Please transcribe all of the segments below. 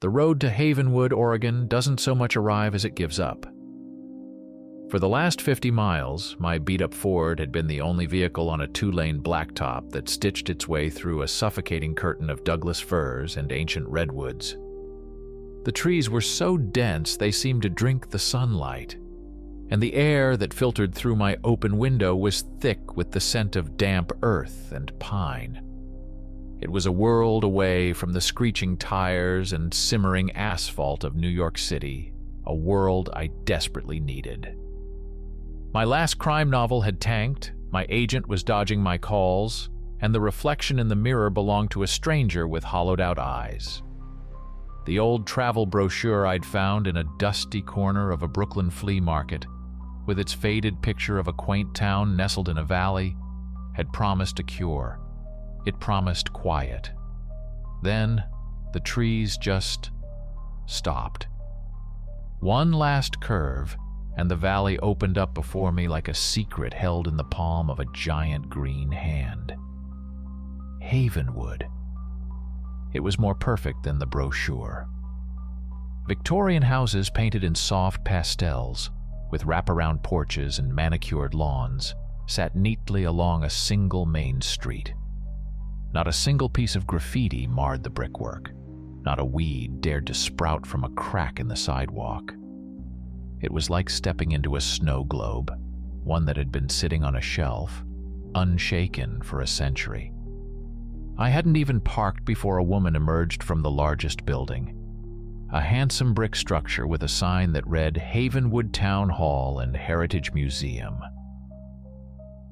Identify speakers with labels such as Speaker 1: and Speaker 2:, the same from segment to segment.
Speaker 1: The road to Havenwood, Oregon doesn't so much arrive as it gives up. For the last 50 miles, my beat-up Ford had been the only vehicle on a 2-lane blacktop that stitched its way through a suffocating curtain of Douglas firs and ancient redwoods. The trees were so dense they seemed to drink the sunlight, and the air that filtered through my open window was thick with the scent of damp earth and pine. It was a world away from the screeching tires and simmering asphalt of New York City, a world I desperately needed. My last crime novel had tanked, my agent was dodging my calls, and the reflection in the mirror belonged to a stranger with hollowed-out eyes. The old travel brochure I'd found in a dusty corner of a Brooklyn flea market, with its faded picture of a quaint town nestled in a valley, had promised a cure. It promised quiet. Then, the trees just stopped. One last curve, and the valley opened up before me like a secret held in the palm of a giant green hand. Havenwood. It was more perfect than the brochure. Victorian houses painted in soft pastels, with wraparound porches and manicured lawns, sat neatly along a single main street. Not a single piece of graffiti marred the brickwork. Not a weed dared to sprout from a crack in the sidewalk. It was like stepping into a snow globe, one that had been sitting on a shelf, unshaken for a century. I hadn't even parked before a woman emerged from the largest building, a handsome brick structure with a sign that read Havenwood Town Hall and Heritage Museum.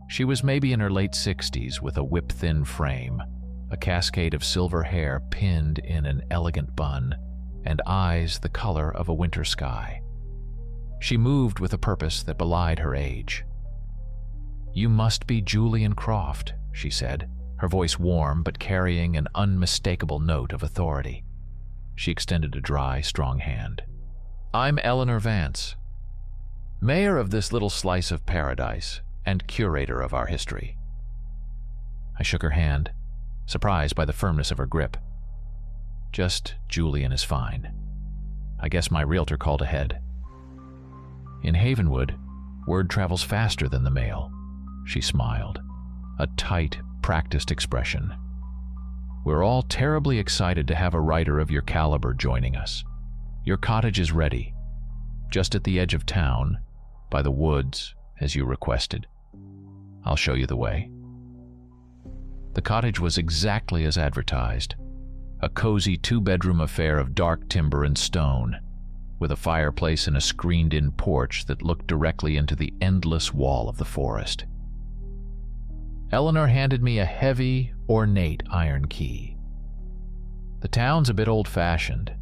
Speaker 1: She was maybe in her late 60s with a whip-thin frame, a cascade of silver hair pinned in an elegant bun, and eyes the color of a winter sky. She moved with a purpose that belied her age. "You must be Julian Croft," she said, her voice warm but carrying an unmistakable note of authority. She extended a dry, strong hand. "I'm Eleanor Vance, mayor of this little slice of paradise and curator of our history." I shook her hand, surprised by the firmness of her grip. "Just Julian is fine. I guess my realtor called ahead." "In Havenwood, word travels faster than the mail," she smiled, a tight, practiced expression. "We're all terribly excited to have a writer of your caliber joining us. Your cottage is ready, just at the edge of town, by the woods, as you requested. I'll show you the way." The cottage was exactly as advertised, a cozy 2-bedroom affair of dark timber and stone, with a fireplace and a screened-in porch that looked directly into the endless wall of the forest. Eleanor handed me a heavy, ornate iron key. "The town's a bit old-fashioned.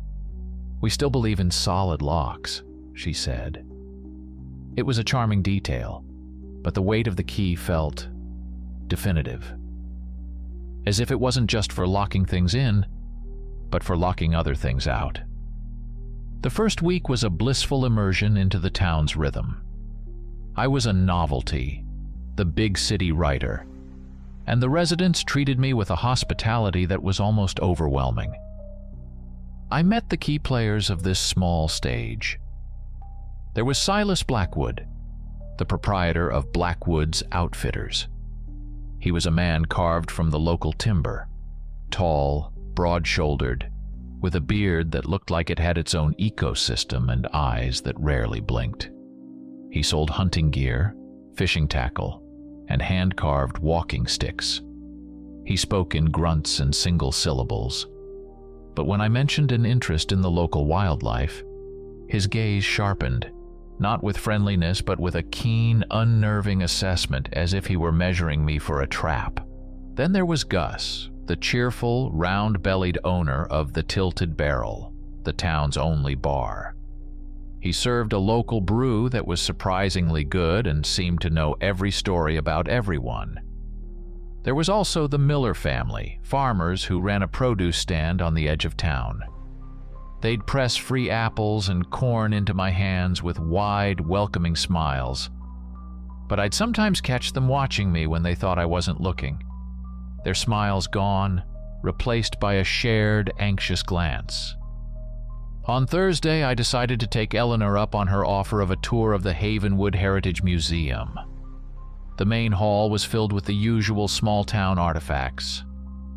Speaker 1: We still believe in solid locks," she said. It was a charming detail, but the weight of the key felt definitive, as if it wasn't just for locking things in, but for locking other things out. The first week was a blissful immersion into the town's rhythm. I was a novelty, the big city writer, and the residents treated me with a hospitality that was almost overwhelming. I met the key players of this small stage. There was Silas Blackwood, the proprietor of Blackwood's Outfitters. He was a man carved from the local timber, tall, broad-shouldered, with a beard that looked like it had its own ecosystem and eyes that rarely blinked. He sold hunting gear, fishing tackle, and hand-carved walking sticks. He spoke in grunts and single syllables, but when I mentioned an interest in the local wildlife, his gaze sharpened, not with friendliness but with a keen, unnerving assessment, as if he were measuring me for a trap. Then there was Gus, the cheerful, round-bellied owner of the Tilted Barrel, the town's only bar. He served a local brew that was surprisingly good and seemed to know every story about everyone. There was also the Miller family, farmers who ran a produce stand on the edge of town. They'd press free apples and corn into my hands with wide, welcoming smiles, but I'd sometimes catch them watching me when they thought I wasn't looking. Their smiles gone, replaced by a shared, anxious glance. On Thursday, I decided to take Eleanor up on her offer of a tour of the Havenwood Heritage Museum. The main hall was filled with the usual small-town artifacts: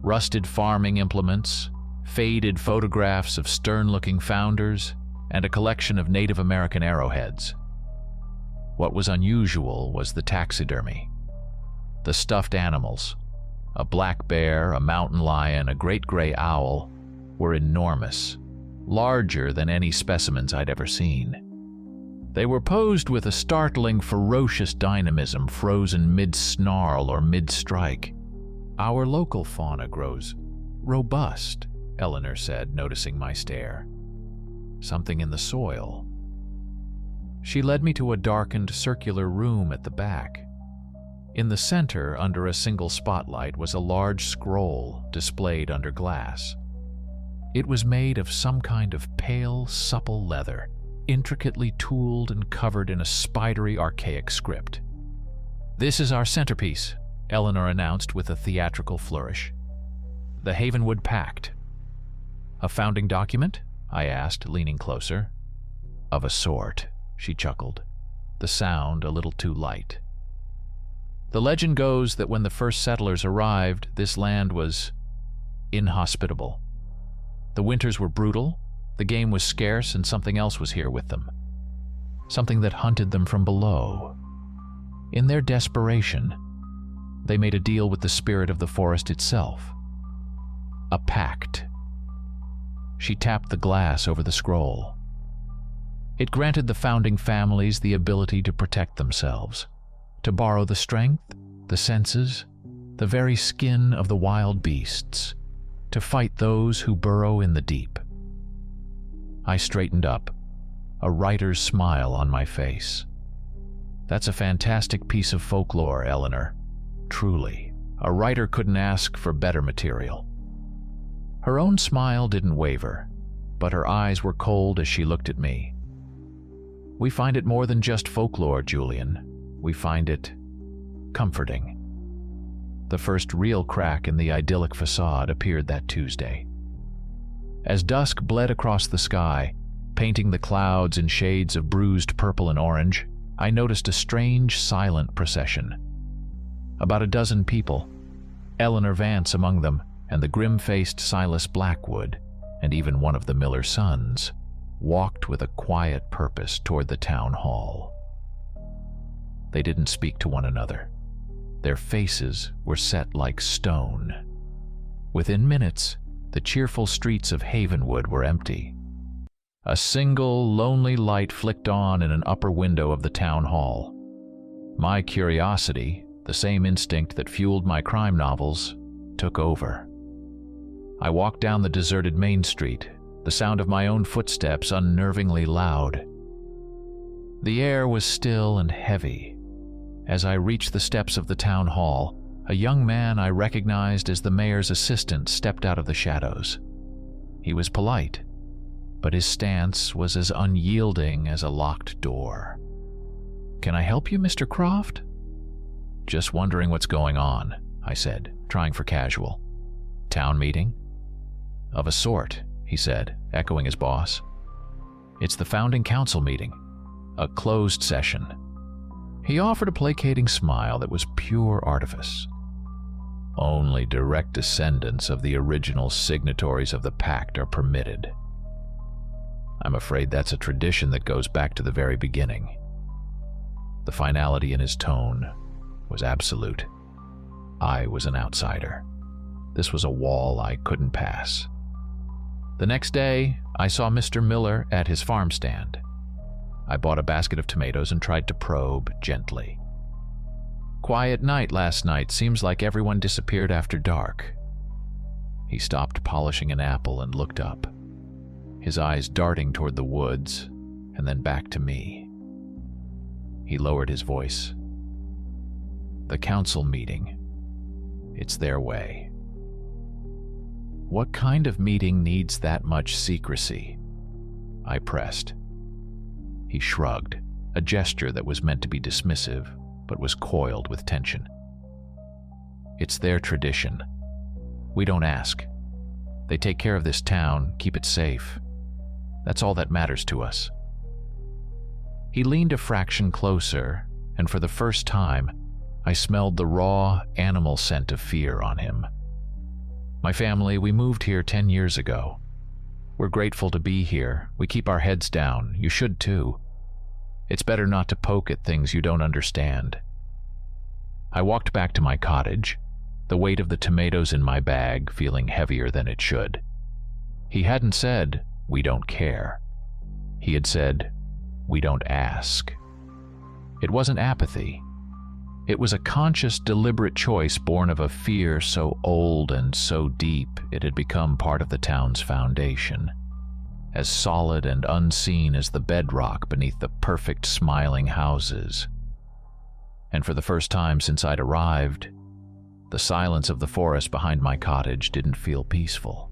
Speaker 1: rusted farming implements, faded photographs of stern-looking founders, and a collection of Native American arrowheads. What was unusual was the taxidermy. The stuffed animals, a black bear, a mountain lion, a great gray owl, were enormous, larger than any specimens I'd ever seen. They were posed with a startling, ferocious dynamism frozen mid-snarl or mid-strike. "Our local fauna grows robust," Eleanor said, noticing my stare. "Something in the soil." She led me to a darkened, circular room at the back. In the center, under a single spotlight, was a large scroll displayed under glass. It was made of some kind of pale, supple leather, intricately tooled and covered in a spidery, archaic script. "This is our centerpiece," Eleanor announced with a theatrical flourish. "The Havenwood Pact." "A founding document?" I asked, leaning closer. "Of a sort," she chuckled, the sound a little too light. "The legend goes that when the first settlers arrived, this land was inhospitable. The winters were brutal, the game was scarce, and something else was here with them. Something that hunted them from below. In their desperation, they made a deal with the spirit of the forest itself. A pact." She tapped the glass over the scroll. "It granted the founding families the ability to protect themselves, to borrow the strength, the senses, the very skin of the wild beasts, to fight those who burrow in the deep." I straightened up, a writer's smile on my face. "That's a fantastic piece of folklore, Eleanor. Truly, a writer couldn't ask for better material." Her own smile didn't waver, but her eyes were cold as she looked at me. "We find it more than just folklore, Julian. We find it comforting." The first real crack in the idyllic facade appeared that Tuesday. As dusk bled across the sky, painting the clouds in shades of bruised purple and orange, I noticed a strange, silent procession. About a dozen people, Eleanor Vance among them, and the grim-faced Silas Blackwood, and even one of the Miller sons, walked with a quiet purpose toward the town hall. They didn't speak to one another. Their faces were set like stone. Within minutes, the cheerful streets of Havenwood were empty. A single, lonely light flicked on in an upper window of the town hall. My curiosity, the same instinct that fueled my crime novels, took over. I walked down the deserted main street, the sound of my own footsteps unnervingly loud. The air was still and heavy. As I reached the steps of the town hall, a young man I recognized as the mayor's assistant stepped out of the shadows. He was polite, but his stance was as unyielding as a locked door. "Can I help you, Mr. Croft?" "Just wondering what's going on," I said, trying for casual. "Town meeting?" "Of a sort," he said, echoing his boss. "It's the founding council meeting, a closed session." He offered a placating smile that was pure artifice. "Only direct descendants of the original signatories of the pact are permitted. I'm afraid that's a tradition that goes back to the very beginning." The finality in his tone was absolute. I was an outsider. This was a wall I couldn't pass. The next day, I saw Mr. Miller at his farm stand. I bought a basket of tomatoes and tried to probe gently. "Quiet night last night. Seems like everyone disappeared after dark." He stopped polishing an apple and looked up, his eyes darting toward the woods and then back to me. He lowered his voice. "The council meeting. It's their way." "What kind of meeting needs that much secrecy?" I pressed. He shrugged, a gesture that was meant to be dismissive, but was coiled with tension. "It's their tradition. We don't ask. They take care of this town, keep it safe. That's all that matters to us." He leaned a fraction closer, and for the first time, I smelled the raw, animal scent of fear on him. "My family, we moved here 10 years ago. We're grateful to be here. We keep our heads down. You should too. It's better not to poke at things you don't understand." I walked back to my cottage, the weight of the tomatoes in my bag feeling heavier than it should. He hadn't said, "We don't care." He had said, "We don't ask." It wasn't apathy. It was a conscious, deliberate choice born of a fear so old and so deep it had become part of the town's foundation, as solid and unseen as the bedrock beneath the perfect, smiling houses. And for the first time since I'd arrived, the silence of the forest behind my cottage didn't feel peaceful.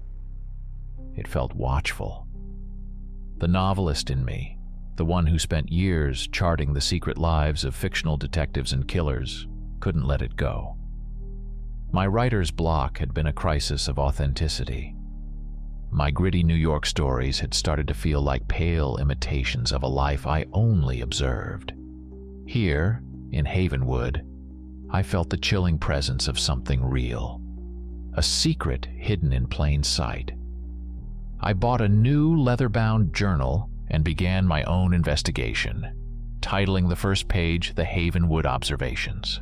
Speaker 1: It felt watchful. The novelist in me, the one who spent years charting the secret lives of fictional detectives and killers, couldn't let it go. My writer's block had been a crisis of authenticity. My gritty New York stories had started to feel like pale imitations of a life I only observed. Here, in Havenwood, I felt the chilling presence of something real, a secret hidden in plain sight. I bought a new leather-bound journal and began my own investigation, titling the first page "The Havenwood Observations."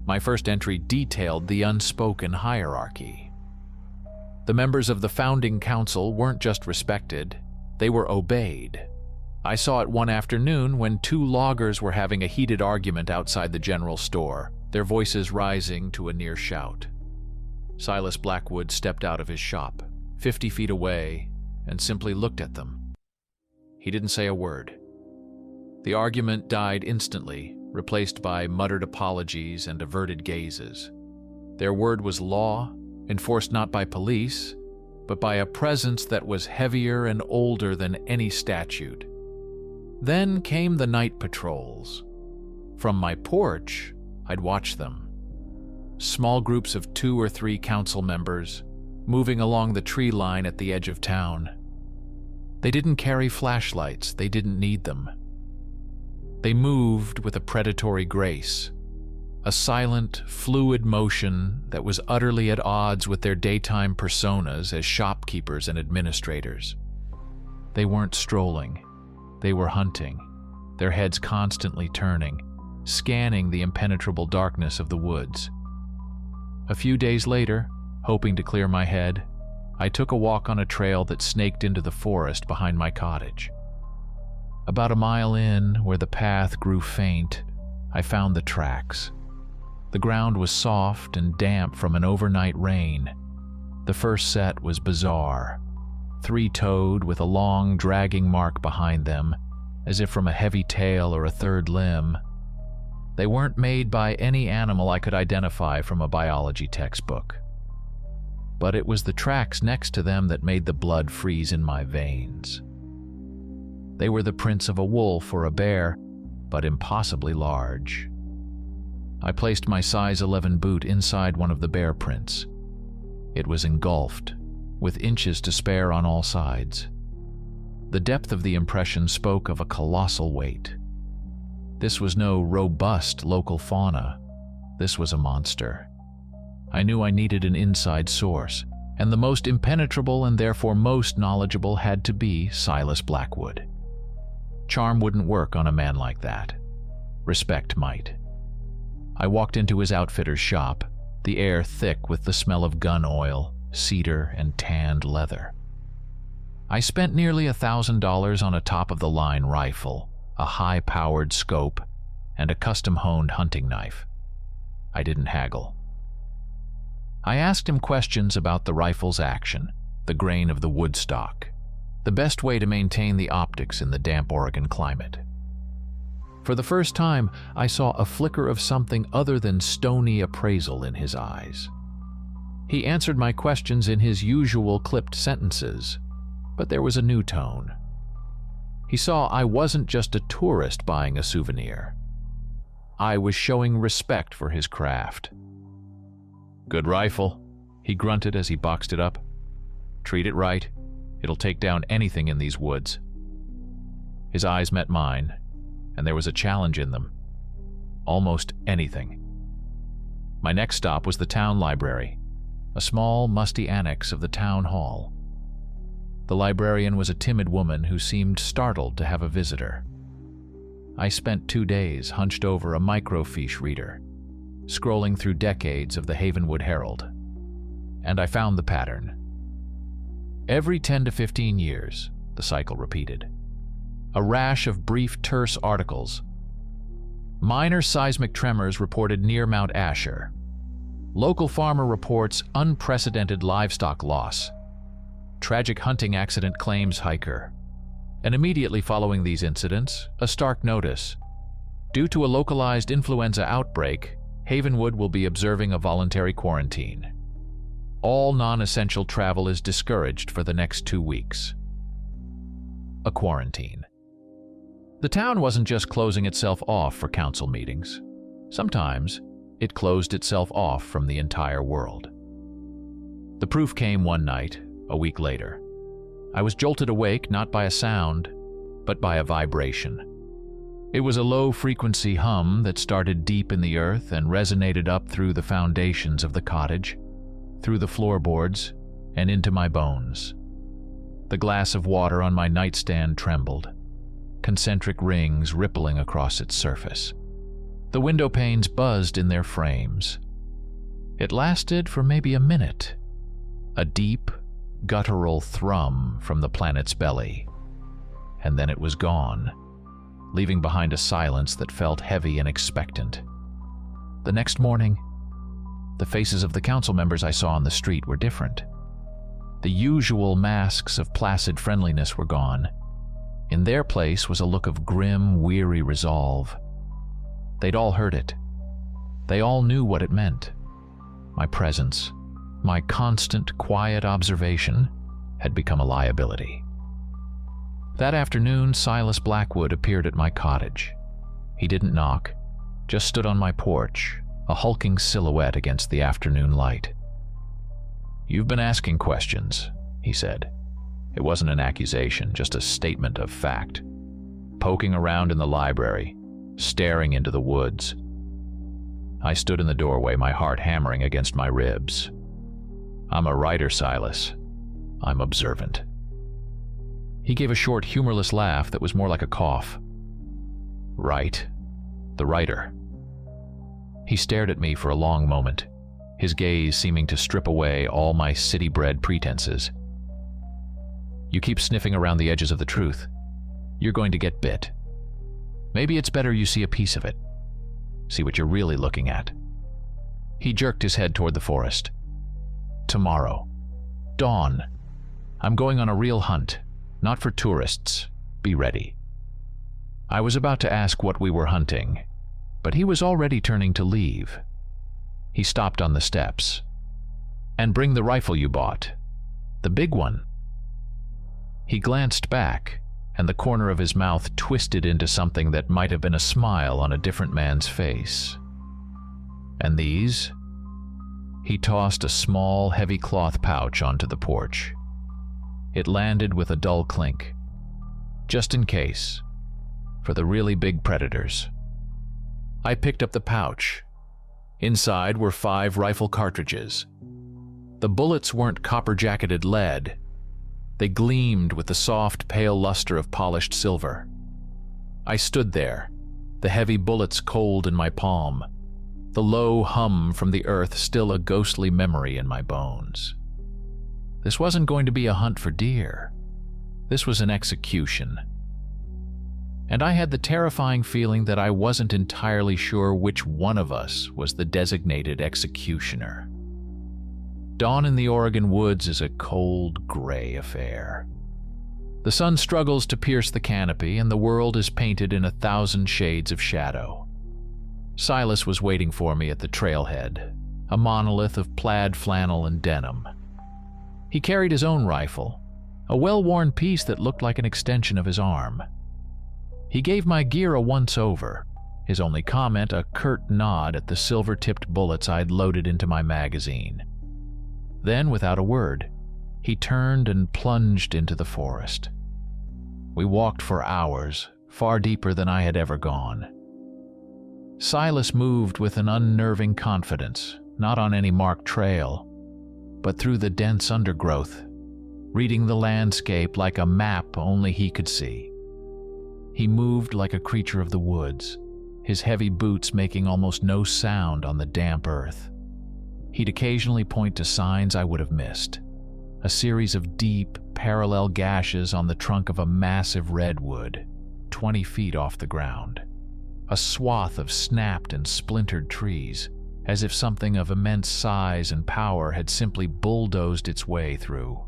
Speaker 1: My first entry detailed the unspoken hierarchy. The members of the founding council weren't just respected, they were obeyed. I saw it one afternoon when 2 loggers were having a heated argument outside the general store, their voices rising to a near shout. Silas Blackwood stepped out of his shop, 50 feet away, and simply looked at them. He didn't say a word. The argument died instantly, replaced by muttered apologies and averted gazes. Their word was law, enforced not by police, but by a presence that was heavier and older than any statute. Then came the night patrols. From my porch, I'd watch them. Small groups of 2 or 3 council members, moving along the tree line at the edge of town. They didn't carry flashlights, they didn't need them. They moved with a predatory grace, a silent, fluid motion that was utterly at odds with their daytime personas as shopkeepers and administrators. They weren't strolling, they were hunting, their heads constantly turning, scanning the impenetrable darkness of the woods. A few days later, hoping to clear my head, I took a walk on a trail that snaked into the forest behind my cottage. About a mile in, where the path grew faint, I found the tracks. The ground was soft and damp from an overnight rain. The first set was bizarre, 3-toed with a long, dragging mark behind them, as if from a heavy tail or a third limb. They weren't made by any animal I could identify from a biology textbook. But it was the tracks next to them that made the blood freeze in my veins. They were the prints of a wolf or a bear, but impossibly large. I placed my size 11 boot inside one of the bear prints. It was engulfed, with inches to spare on all sides. The depth of the impression spoke of a colossal weight. This was no robust local fauna. This was a monster. I knew I needed an inside source, and the most impenetrable and therefore most knowledgeable had to be Silas Blackwood. Charm wouldn't work on a man like that. Respect might. I walked into his outfitter's shop, the air thick with the smell of gun oil, cedar, and tanned leather. I spent nearly $1,000 on a top-of-the-line rifle, a high-powered scope, and a custom-honed hunting knife. I didn't haggle. I asked him questions about the rifle's action, the grain of the wood stock, the best way to maintain the optics in the damp Oregon climate. For the first time, I saw a flicker of something other than stony appraisal in his eyes. He answered my questions in his usual clipped sentences, but there was a new tone. He saw I wasn't just a tourist buying a souvenir. I was showing respect for his craft. "Good rifle," he grunted as he boxed it up. "Treat it right. It'll take down anything in these woods." His eyes met mine, and there was a challenge in them. Almost anything. My next stop was the town library, a small, musty annex of the town hall. The librarian was a timid woman who seemed startled to have a visitor. I spent 2 days hunched over a microfiche reader, scrolling through decades of the Havenwood Herald. And I found the pattern. Every 10 to 15 years, the cycle repeated. A rash of brief, terse articles. Minor seismic tremors reported near Mount Asher. Local farmer reports unprecedented livestock loss. Tragic hunting accident claims hiker. And immediately following these incidents, a stark notice. Due to a localized influenza outbreak, Havenwood will be observing a voluntary quarantine. All non-essential travel is discouraged for the next 2 weeks. A quarantine. The town wasn't just closing itself off for council meetings. Sometimes, it closed itself off from the entire world. The proof came one night, a week later. I was jolted awake not by a sound, but by a vibration. It was a low-frequency hum that started deep in the earth and resonated up through the foundations of the cottage, through the floorboards, and into my bones. The glass of water on my nightstand trembled, concentric rings rippling across its surface. The window panes buzzed in their frames. It lasted for maybe a minute, a deep, guttural thrum from the planet's belly, and then it was gone, leaving behind a silence that felt heavy and expectant. The next morning, the faces of the council members I saw on the street were different. The usual masks of placid friendliness were gone. In their place was a look of grim, weary resolve. They'd all heard it. They all knew what it meant. My presence, my constant, quiet observation, had become a liability. That afternoon, Silas Blackwood appeared at my cottage. He didn't knock, just stood on my porch, a hulking silhouette against the afternoon light. "You've been asking questions," he said. It wasn't an accusation, just a statement of fact. Poking around in the library, staring into the woods. I stood in the doorway, my heart hammering against my ribs. "I'm a writer, Silas. I'm observant." He gave a short, humorless laugh that was more like a cough. "Right. The writer." He stared at me for a long moment, his gaze seeming to strip away all my city-bred pretenses. "You keep sniffing around the edges of the truth. You're going to get bit. Maybe it's better you see a piece of it. See what you're really looking at." He jerked his head toward the forest. "Tomorrow. Dawn. I'm going on a real hunt, not for tourists. Be ready." I was about to ask what we were hunting, but he was already turning to leave. He stopped on the steps. "And bring the rifle you bought. The big one." He glanced back, and the corner of his mouth twisted into something that might have been a smile on a different man's face. "And these?" He tossed a small, heavy cloth pouch onto the porch. It landed with a dull clink. "Just in case. For the really big predators." I picked up the pouch. Inside were 5 rifle cartridges. The bullets weren't copper-jacketed lead. They gleamed with the soft, pale luster of polished silver. I stood there, the heavy bullets cold in my palm, the low hum from the earth still a ghostly memory in my bones. This wasn't going to be a hunt for deer. This was an execution. And I had the terrifying feeling that I wasn't entirely sure which one of us was the designated executioner. Dawn in the Oregon woods is a cold, gray affair. The sun struggles to pierce the canopy, and the world is painted in 1,000 shades of shadow. Silas was waiting for me at the trailhead, a monolith of plaid flannel and denim. He carried his own rifle, a well-worn piece that looked like an extension of his arm. He gave my gear a once-over, his only comment a curt nod at the silver-tipped bullets I'd loaded into my magazine. Then, without a word, He turned and plunged into the forest. We walked for hours, far deeper than I had ever gone. Silas moved with an unnerving confidence, not on any marked trail, but through the dense undergrowth, reading the landscape like a map only he could see. He moved like a creature of the woods, his heavy boots making almost no sound on the damp earth. He'd occasionally point to signs I would have missed, a series of deep, parallel gashes on the trunk of a massive redwood, 20 feet off the ground. A swath of snapped and splintered trees, as if something of immense size and power had simply bulldozed its way through.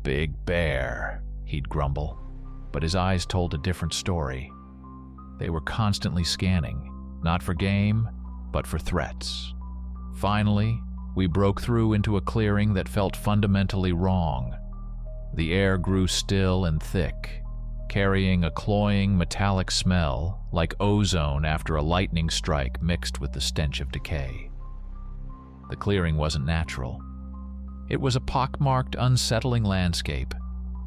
Speaker 1: "Big bear," he'd grumble, but his eyes told a different story. They were constantly scanning, not for game, but for threats. Finally, we broke through into a clearing that felt fundamentally wrong. The air grew still and thick, carrying a cloying metallic smell like ozone after a lightning strike mixed with the stench of decay. The clearing wasn't natural. It was a pockmarked, unsettling landscape,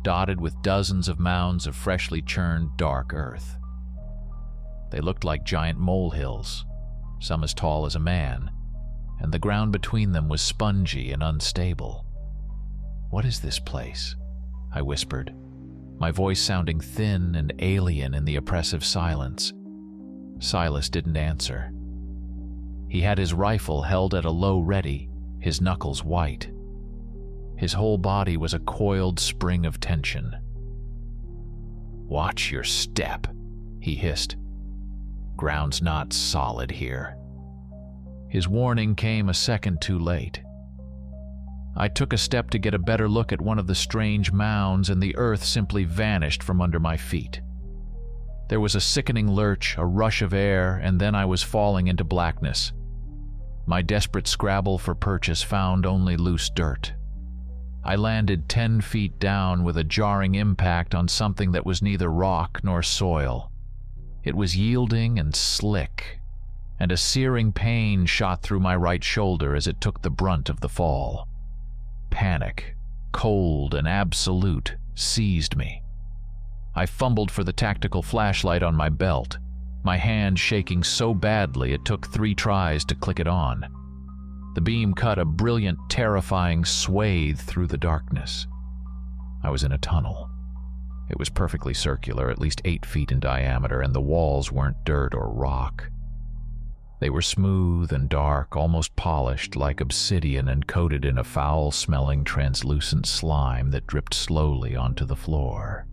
Speaker 1: dotted with dozens of mounds of freshly churned dark earth. They looked like giant molehills, some as tall as a man, and the ground between them was spongy and unstable. "What is this place?" I whispered, my voice sounding thin and alien in the oppressive silence. Silas didn't answer. He had his rifle held at a low ready, his knuckles white. His whole body was a coiled spring of tension. "Watch your step," he hissed. "Ground's not solid here." His warning came a second too late. I took a step to get a better look at one of the strange mounds, and the earth simply vanished from under my feet. There was a sickening lurch, a rush of air, and then I was falling into blackness. My desperate scrabble for purchase found only loose dirt. I landed 10 feet down with a jarring impact on something that was neither rock nor soil. It was yielding and slick, and a searing pain shot through my right shoulder as it took the brunt of the fall. Panic, cold and absolute, seized me. I fumbled for the tactical flashlight on my belt, my hand shaking so badly it took 3 tries to click it on. The beam cut a brilliant, terrifying swathe through the darkness. I was in a tunnel. It was perfectly circular, at least 8 feet in diameter, and the walls weren't dirt or rock. They were smooth and dark, almost polished, like obsidian, and coated in a foul-smelling, translucent slime that dripped slowly onto the floor.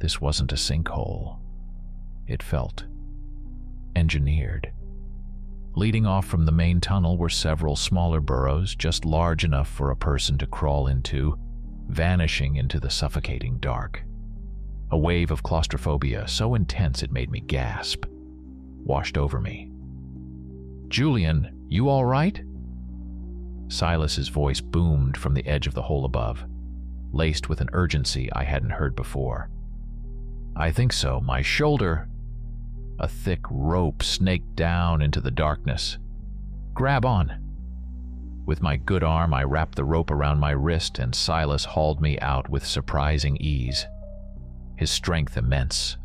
Speaker 1: This wasn't a sinkhole. It felt engineered. Leading off from the main tunnel were several smaller burrows, just large enough for a person to crawl into, vanishing into the suffocating dark. A wave of claustrophobia, so intense it made me gasp, washed over me. "Julian, you all right?" Silas's voice boomed from the edge of the hole above, laced with an urgency I hadn't heard before. "I think so. My shoulder—" A thick rope snaked down into the darkness. "Grab on." With my good arm, I wrapped the rope around my wrist, and Silas hauled me out with surprising ease, his strength immense.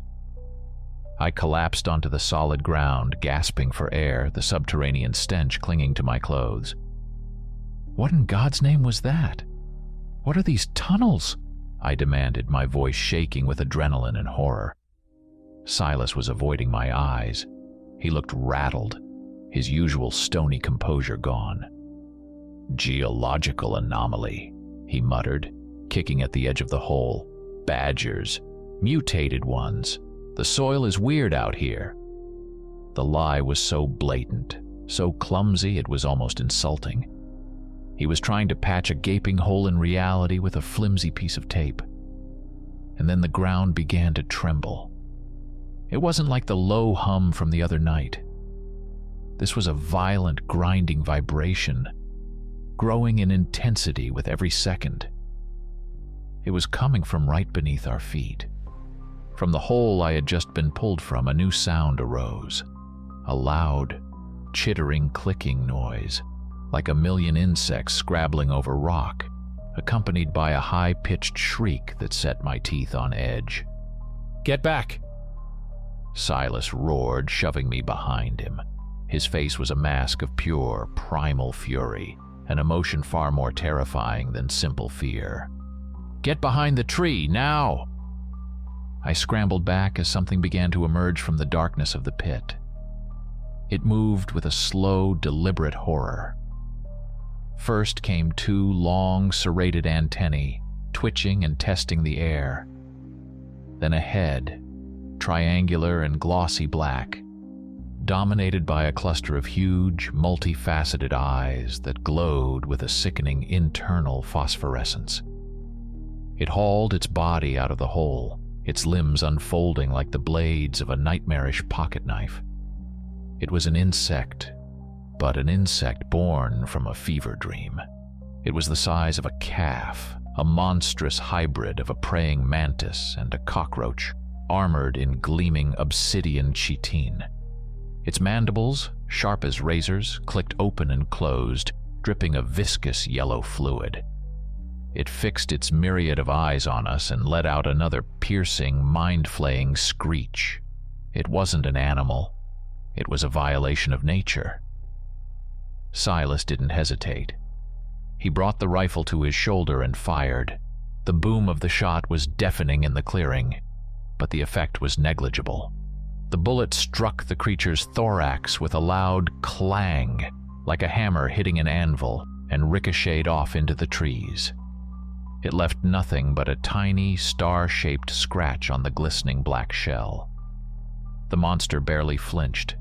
Speaker 1: I collapsed onto the solid ground, gasping for air, the subterranean stench clinging to my clothes. "What in God's name was that? What are these tunnels?" I demanded, my voice shaking with adrenaline and horror. Silas was avoiding my eyes. He looked rattled, his usual stony composure gone. "Geological anomaly," he muttered, kicking at the edge of the hole. "Badgers. Mutated ones. The soil is weird out here." The lie was so blatant, so clumsy it was almost insulting. He was trying to patch a gaping hole in reality with a flimsy piece of tape. And then the ground began to tremble. It wasn't like the low hum from the other night. This was a violent, grinding vibration, growing in intensity with every second. It was coming from right beneath our feet. From the hole I had just been pulled from, a new sound arose. A loud, chittering, clicking noise, like a million insects scrabbling over rock, accompanied by a high-pitched shriek that set my teeth on edge.
Speaker 2: "Get back!"
Speaker 1: Silas roared, shoving me behind him. His face was a mask of pure, primal fury, an emotion far more terrifying than simple fear. "Get behind the tree, now!" I scrambled back as something began to emerge from the darkness of the pit. It moved with a slow, deliberate horror. First came two long, serrated antennae, twitching and testing the air. Then a head, triangular and glossy black, dominated by a cluster of huge, multifaceted eyes that glowed with a sickening internal phosphorescence. It hauled its body out of the hole, its limbs unfolding like the blades of a nightmarish pocket knife. It was an insect, but an insect born from a fever dream. It was the size of a calf, a monstrous hybrid of a praying mantis and a cockroach, armored in gleaming obsidian chitin. Its mandibles, sharp as razors, clicked open and closed, dripping a viscous yellow fluid. It fixed its myriad of eyes on us and let out another piercing, mind-flaying screech. It wasn't an animal. It was a violation of nature. Silas didn't hesitate. He brought the rifle to his shoulder and fired. The boom of the shot was deafening in the clearing, but the effect was negligible. The bullet struck the creature's thorax with a loud clang, like a hammer hitting an anvil, and ricocheted off into the trees. It left nothing but a tiny, star-shaped scratch on the glistening black shell. The monster barely flinched.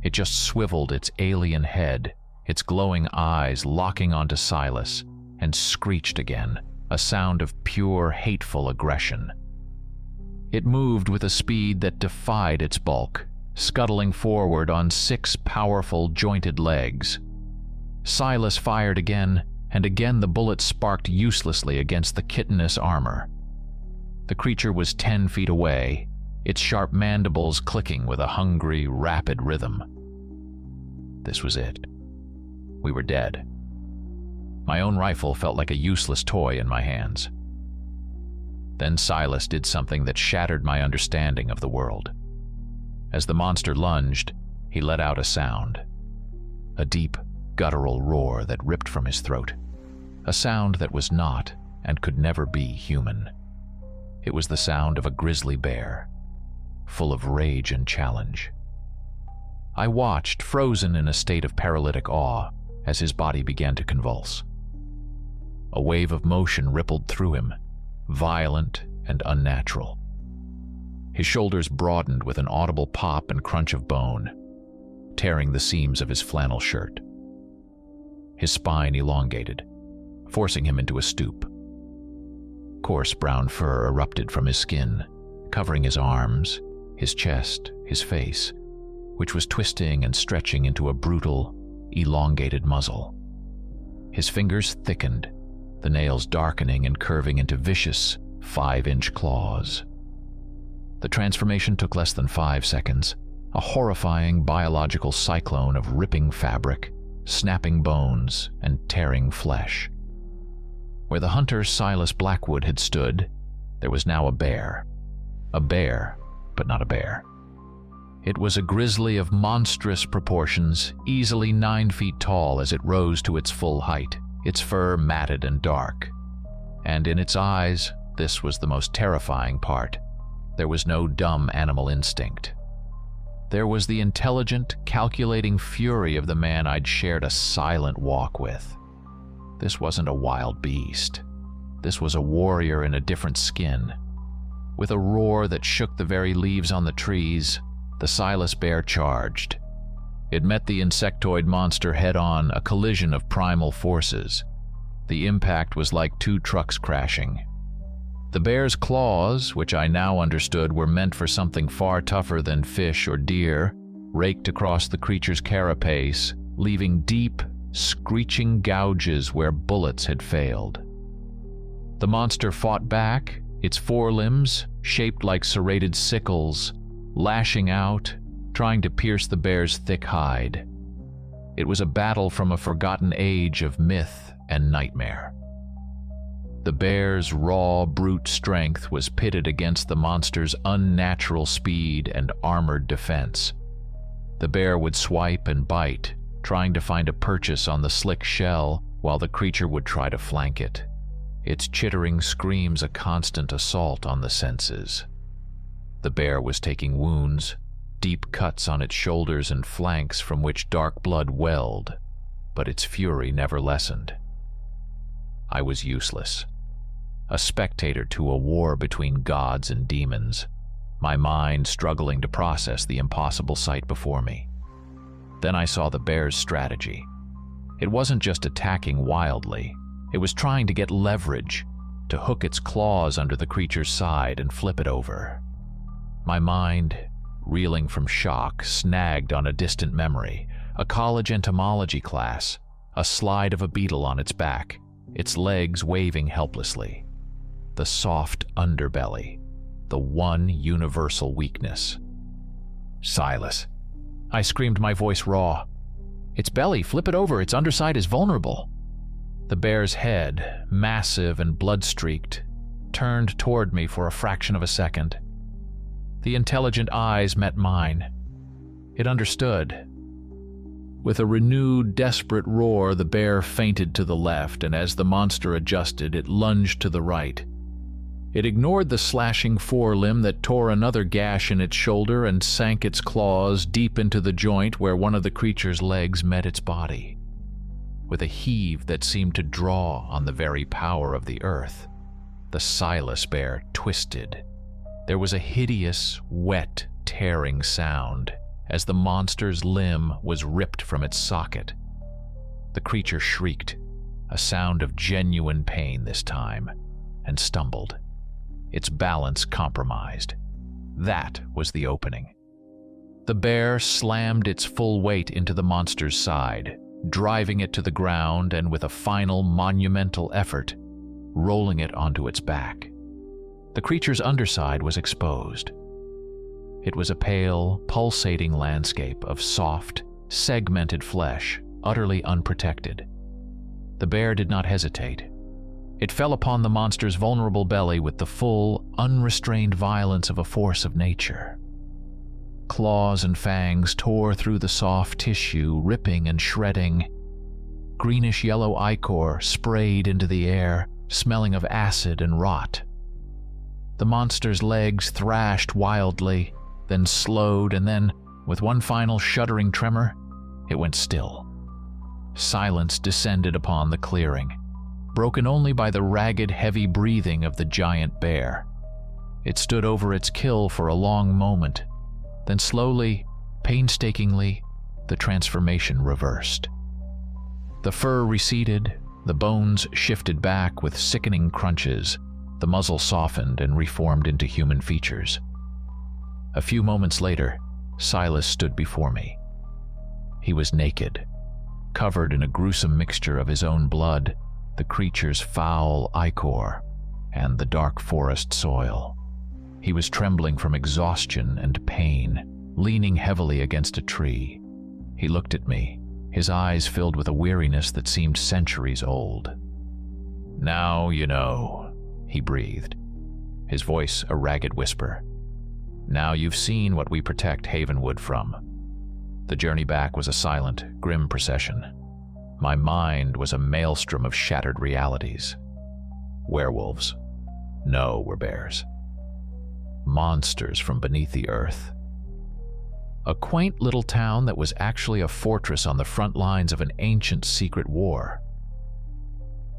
Speaker 1: It just swiveled its alien head, its glowing eyes locking onto Silas, and screeched again, a sound of pure, hateful aggression. It moved with a speed that defied its bulk, scuttling forward on 6 powerful, jointed legs. Silas fired again, and again the bullet sparked uselessly against the chitinous armor. The creature was 10 feet away, its sharp mandibles clicking with a hungry, rapid rhythm. This was it. We were dead. My own rifle felt like a useless toy in my hands. Then Silas did something that shattered my understanding of the world. As the monster lunged, he let out a sound. A deep, guttural roar that ripped from his throat. A sound that was not and could never be human. It was the sound of a grizzly bear, full of rage and challenge. I watched, frozen in a state of paralytic awe, as his body began to convulse. A wave of motion rippled through him, violent and unnatural. His shoulders broadened with an audible pop and crunch of bone, tearing the seams of his flannel shirt. His spine elongated, forcing him into a stoop. Coarse brown fur erupted from his skin, covering his arms, his chest, his face, which was twisting and stretching into a brutal, elongated muzzle. His fingers thickened, the nails darkening and curving into vicious, 5-inch claws. The transformation took less than 5 seconds, a horrifying biological cyclone of ripping fabric, snapping bones, and tearing flesh. Where the hunter Silas Blackwood had stood, there was now a bear. A bear, but not a bear. It was a grizzly of monstrous proportions, easily 9 feet tall as it rose to its full height, its fur matted and dark. And in its eyes, this was the most terrifying part. There was no dumb animal instinct. There was the intelligent, calculating fury of the man I'd shared a silent walk with. This wasn't a wild beast. This was a warrior in a different skin. With a roar that shook the very leaves on the trees, the Silas bear charged. It met the insectoid monster head-on, a collision of primal forces. The impact was like 2 trucks crashing. The bear's claws, which I now understood were meant for something far tougher than fish or deer, raked across the creature's carapace, leaving deep, screeching gouges where bullets had failed. The monster fought back, its forelimbs, shaped like serrated sickles, lashing out, trying to pierce the bear's thick hide. It was a battle from a forgotten age of myth and nightmare. The bear's raw, brute strength was pitted against the monster's unnatural speed and armored defense. The bear would swipe and bite, trying to find a purchase on the slick shell, while the creature would try to flank it. Its chittering screams a constant assault on the senses. The bear was taking wounds, deep cuts on its shoulders and flanks from which dark blood welled, but its fury never lessened. I was useless. A spectator to a war between gods and demons, my mind struggling to process the impossible sight before me. Then I saw the bear's strategy. It wasn't just attacking wildly, it was trying to get leverage, to hook its claws under the creature's side and flip it over. My mind, reeling from shock, snagged on a distant memory, a college entomology class, a slide of a beetle on its back, its legs waving helplessly. The soft underbelly, the one universal weakness. Silas. I screamed, my voice raw. Its belly, flip it over, its underside is vulnerable. The bear's head, massive and blood-streaked, turned toward me for a fraction of a second. The intelligent eyes met mine. It understood. With a renewed, desperate roar, the bear feinted to the left, and as the monster adjusted, it lunged to the right. It ignored the slashing forelimb that tore another gash in its shoulder and sank its claws deep into the joint where one of the creature's legs met its body. With a heave that seemed to draw on the very power of the earth, the Silas bear twisted. There was a hideous, wet, tearing sound as the monster's limb was ripped from its socket. The creature shrieked, a sound of genuine pain this time, and stumbled. Its balance compromised. That was the opening. The bear slammed its full weight into the monster's side, driving it to the ground and with a final monumental effort, rolling it onto its back. The creature's underside was exposed. It was a pale, pulsating landscape of soft, segmented flesh, utterly unprotected. The bear did not hesitate. It fell upon the monster's vulnerable belly with the full, unrestrained violence of a force of nature. Claws and fangs tore through the soft tissue, ripping and shredding. Greenish-yellow ichor sprayed into the air, smelling of acid and rot. The monster's legs thrashed wildly, then slowed, and then, with one final shuddering tremor, it went still. Silence descended upon the clearing, broken only by the ragged, heavy breathing of the giant bear. It stood over its kill for a long moment, then slowly, painstakingly, the transformation reversed. The fur receded, the bones shifted back with sickening crunches, the muzzle softened and reformed into human features. A few moments later, Silas stood before me. He was naked, covered in a gruesome mixture of his own blood, the creature's foul ichor, and the dark forest soil. He was trembling from exhaustion and pain, leaning heavily against a tree. He looked at me, his eyes filled with a weariness that seemed centuries old. "Now you know," he breathed, his voice a ragged whisper. "Now you've seen what we protect Havenwood from." The journey back was a silent, grim procession. My mind was a maelstrom of shattered realities. Werewolves. No, we're bears. Monsters from beneath the earth. A quaint little town that was actually a fortress on the front lines of an ancient secret war.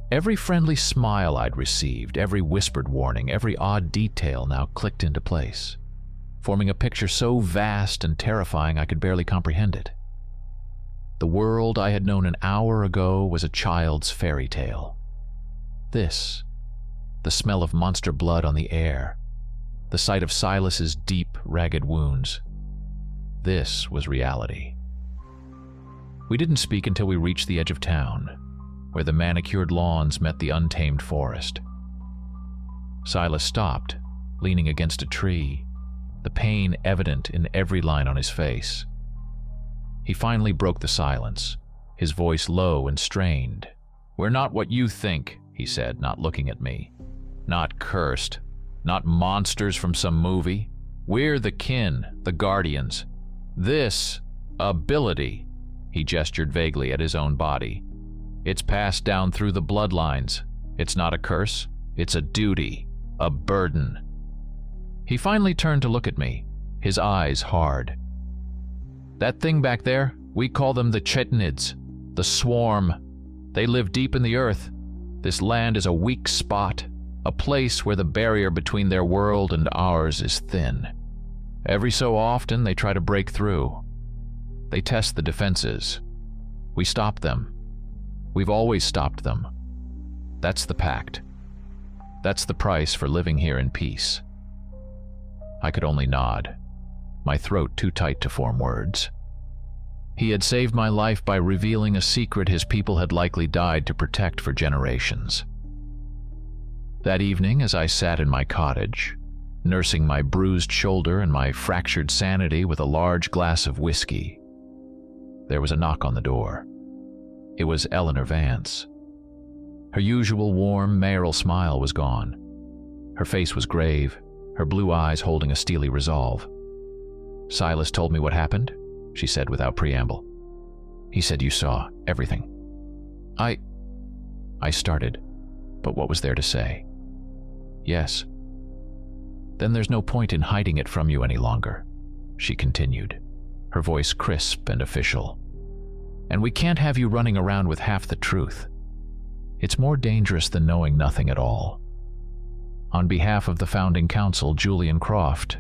Speaker 1: Every friendly smile I'd received, every whispered warning, every odd detail now clicked into place, forming a picture so vast and terrifying I could barely comprehend it. The world I had known an hour ago was a child's fairy tale. This, the smell of monster blood on the air, the sight of Silas's deep, ragged wounds, this was reality. We didn't speak until we reached the edge of town, where the manicured lawns met the untamed forest. Silas stopped, leaning against a tree, the pain evident in every line on his face. He finally broke the silence, his voice low and strained. "We're not what you think," he said, not looking at me. Not cursed. Not monsters from some movie. We're the kin, the guardians. This ability, he gestured vaguely at his own body. It's passed down through the bloodlines. It's not a curse. It's a duty, a burden. He finally turned to look at me, his eyes hard. That thing back there, we call them the Chetnids, the swarm. They live deep in the earth. This land is a weak spot, a place where the barrier between their world and ours is thin. Every so often, they try to break through. They test the defenses. We stop them. We've always stopped them. That's the pact. That's the price for living here in peace. I could only nod, my throat too tight to form words. He had saved my life by revealing a secret his people had likely died to protect for generations. That evening, as I sat in my cottage, nursing my bruised shoulder and my fractured sanity with a large glass of whiskey, there was a knock on the door. It was Eleanor Vance. Her usual warm, mayoral smile was gone. Her face was grave, her blue eyes holding a steely resolve. "Silas told me what happened," she said without preamble. "He said you saw everything." I started, but what was there to say? "Yes." "Then there's no point in hiding it from you any longer," she continued, her voice crisp and official. "And we can't have you running around with half the truth. It's more dangerous than knowing nothing at all. On behalf of the founding council, Julian Croft,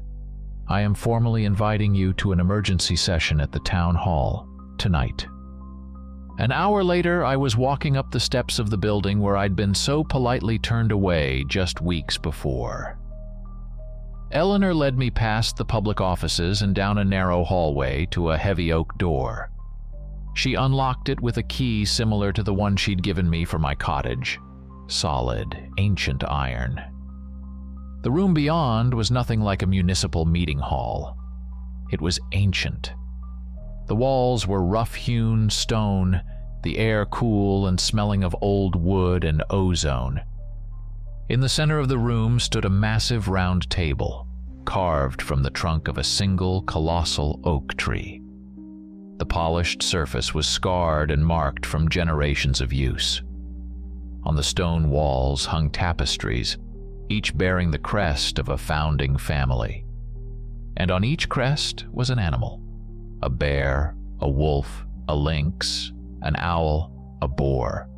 Speaker 1: I am formally inviting you to an emergency session at the town hall tonight." An hour later, I was walking up the steps of the building where I'd been so politely turned away just weeks before. Eleanor led me past the public offices and down a narrow hallway to a heavy oak door. She unlocked it with a key similar to the one she'd given me for my cottage. Solid, ancient iron. The room beyond was nothing like a municipal meeting hall. It was ancient. The walls were rough-hewn stone, the air cool and smelling of old wood and ozone. In the center of the room stood a massive round table, carved from the trunk of a single colossal oak tree. The polished surface was scarred and marked from generations of use. On the stone walls hung tapestries, each bearing the crest of a founding family. And on each crest was an animal. A bear, a wolf, a lynx, an owl, a boar.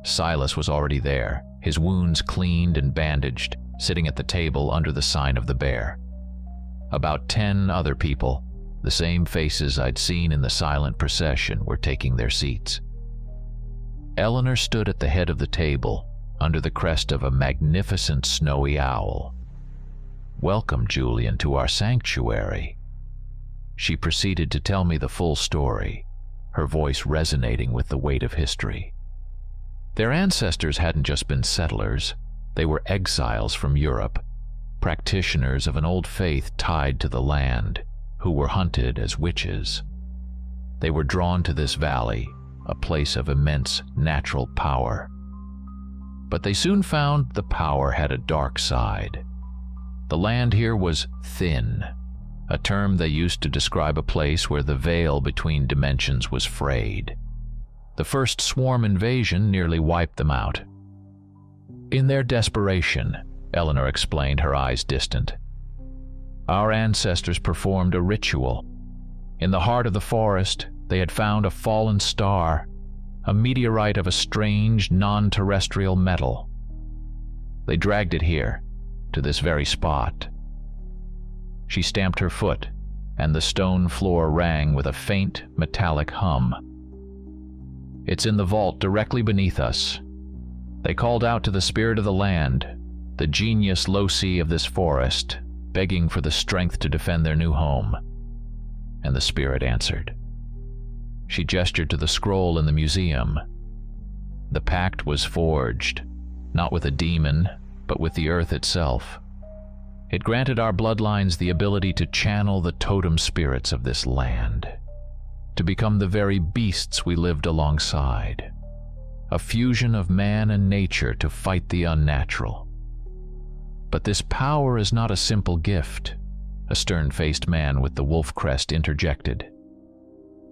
Speaker 1: Silas was already there, his wounds cleaned and bandaged, sitting at the table under the sign of the bear. About 10 other people, the same faces I'd seen in the silent procession, were taking their seats. Eleanor stood at the head of the table, under the crest of a magnificent snowy owl. "Welcome, Julian, to our sanctuary." She proceeded to tell me the full story, her voice resonating with the weight of history. Their ancestors hadn't just been settlers, they were exiles from Europe, practitioners of an old faith tied to the land, who were hunted as witches. They were drawn to this valley, a place of immense natural power. But they soon found the power had a dark side. The land here was thin, a term they used to describe a place where the veil between dimensions was frayed. The first swarm invasion nearly wiped them out. In their desperation, Eleanor explained, her eyes distant, our ancestors performed a ritual. In the heart of the forest, they had found a fallen star, a meteorite of a strange, non-terrestrial metal. They dragged it here, to this very spot. She stamped her foot, and the stone floor rang with a faint, metallic hum. "It's in the vault directly beneath us." They called out to the spirit of the land, the genius loci of this forest, begging for the strength to defend their new home. And the spirit answered. She gestured to the scroll in the museum. The pact was forged, not with a demon, but with the earth itself. It granted our bloodlines the ability to channel the totem spirits of this land, to become the very beasts we lived alongside. a fusion of man and nature to fight the unnatural. But this power is not a simple gift, a stern-faced man with the wolf crest interjected.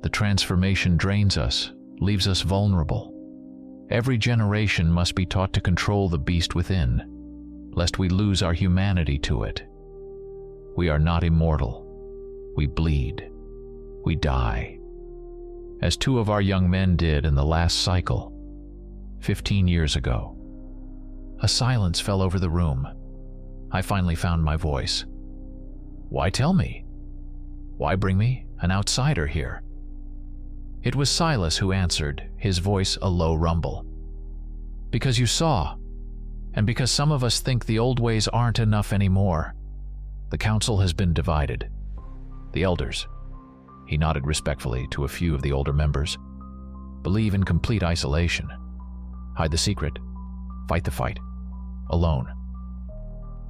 Speaker 1: The transformation drains us, leaves us vulnerable. Every generation must be taught to control the beast within, lest we lose our humanity to it. We are not immortal. We bleed. We die. As 2 of our young men did in the last cycle, 15 years ago. A silence fell over the room. I finally found my voice. Why tell me? Why bring me, an outsider, here? It was Silas who answered, his voice a low rumble. Because you saw, and because some of us think the old ways aren't enough anymore. The council has been divided. The elders, he nodded respectfully to a few of the older members, believe in complete isolation. Hide the secret, fight the fight, alone.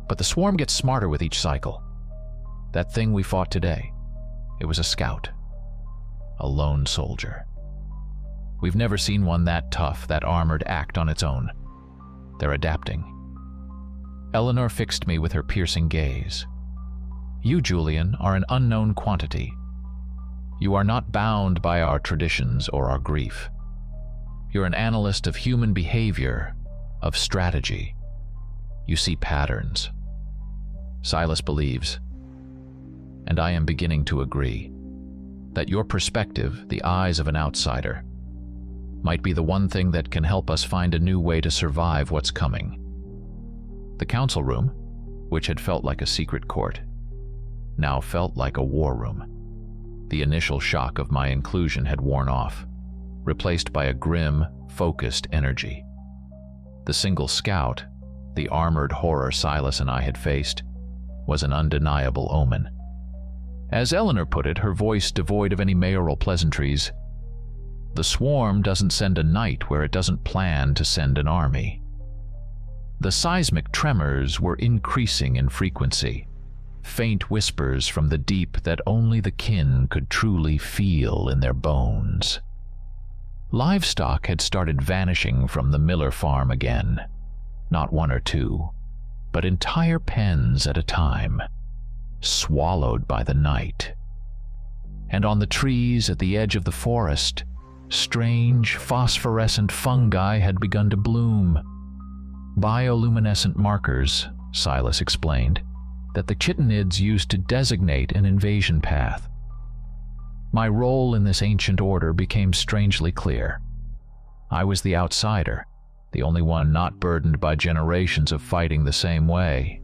Speaker 1: But the swarm gets smarter with each cycle. That thing we fought today, it was a scout, a lone soldier. We've never seen one that tough, that armored act on its own. They're adapting. Eleanor fixed me with her piercing gaze. You, Julian, are an unknown quantity. You are not bound by our traditions or our grief. You're an analyst of human behavior, of strategy. You see patterns. Silas believes, and I am beginning to agree, that your perspective, the eyes of an outsider, might be the one thing that can help us find a new way to survive what's coming. The council room, which had felt like a secret court, now felt like a war room. The initial shock of my inclusion had worn off, replaced by a grim, focused energy. The single scout, the armored horror Silas and I had faced, was an undeniable omen. As Eleanor put it, her voice devoid of any mayoral pleasantries, the swarm doesn't send a knight where it doesn't plan to send an army. The seismic tremors were increasing in frequency, faint whispers from the deep that only the kin could truly feel in their bones. Livestock had started vanishing from the Miller farm again, not 1 or 2, but entire pens at a time, swallowed by the night. And on the trees at the edge of the forest, strange phosphorescent fungi had begun to bloom. Bioluminescent markers, Silas explained, that the chittinids used to designate an invasion path. My role in this ancient order became strangely clear. I was the outsider, the only one not burdened by generations of fighting the same way.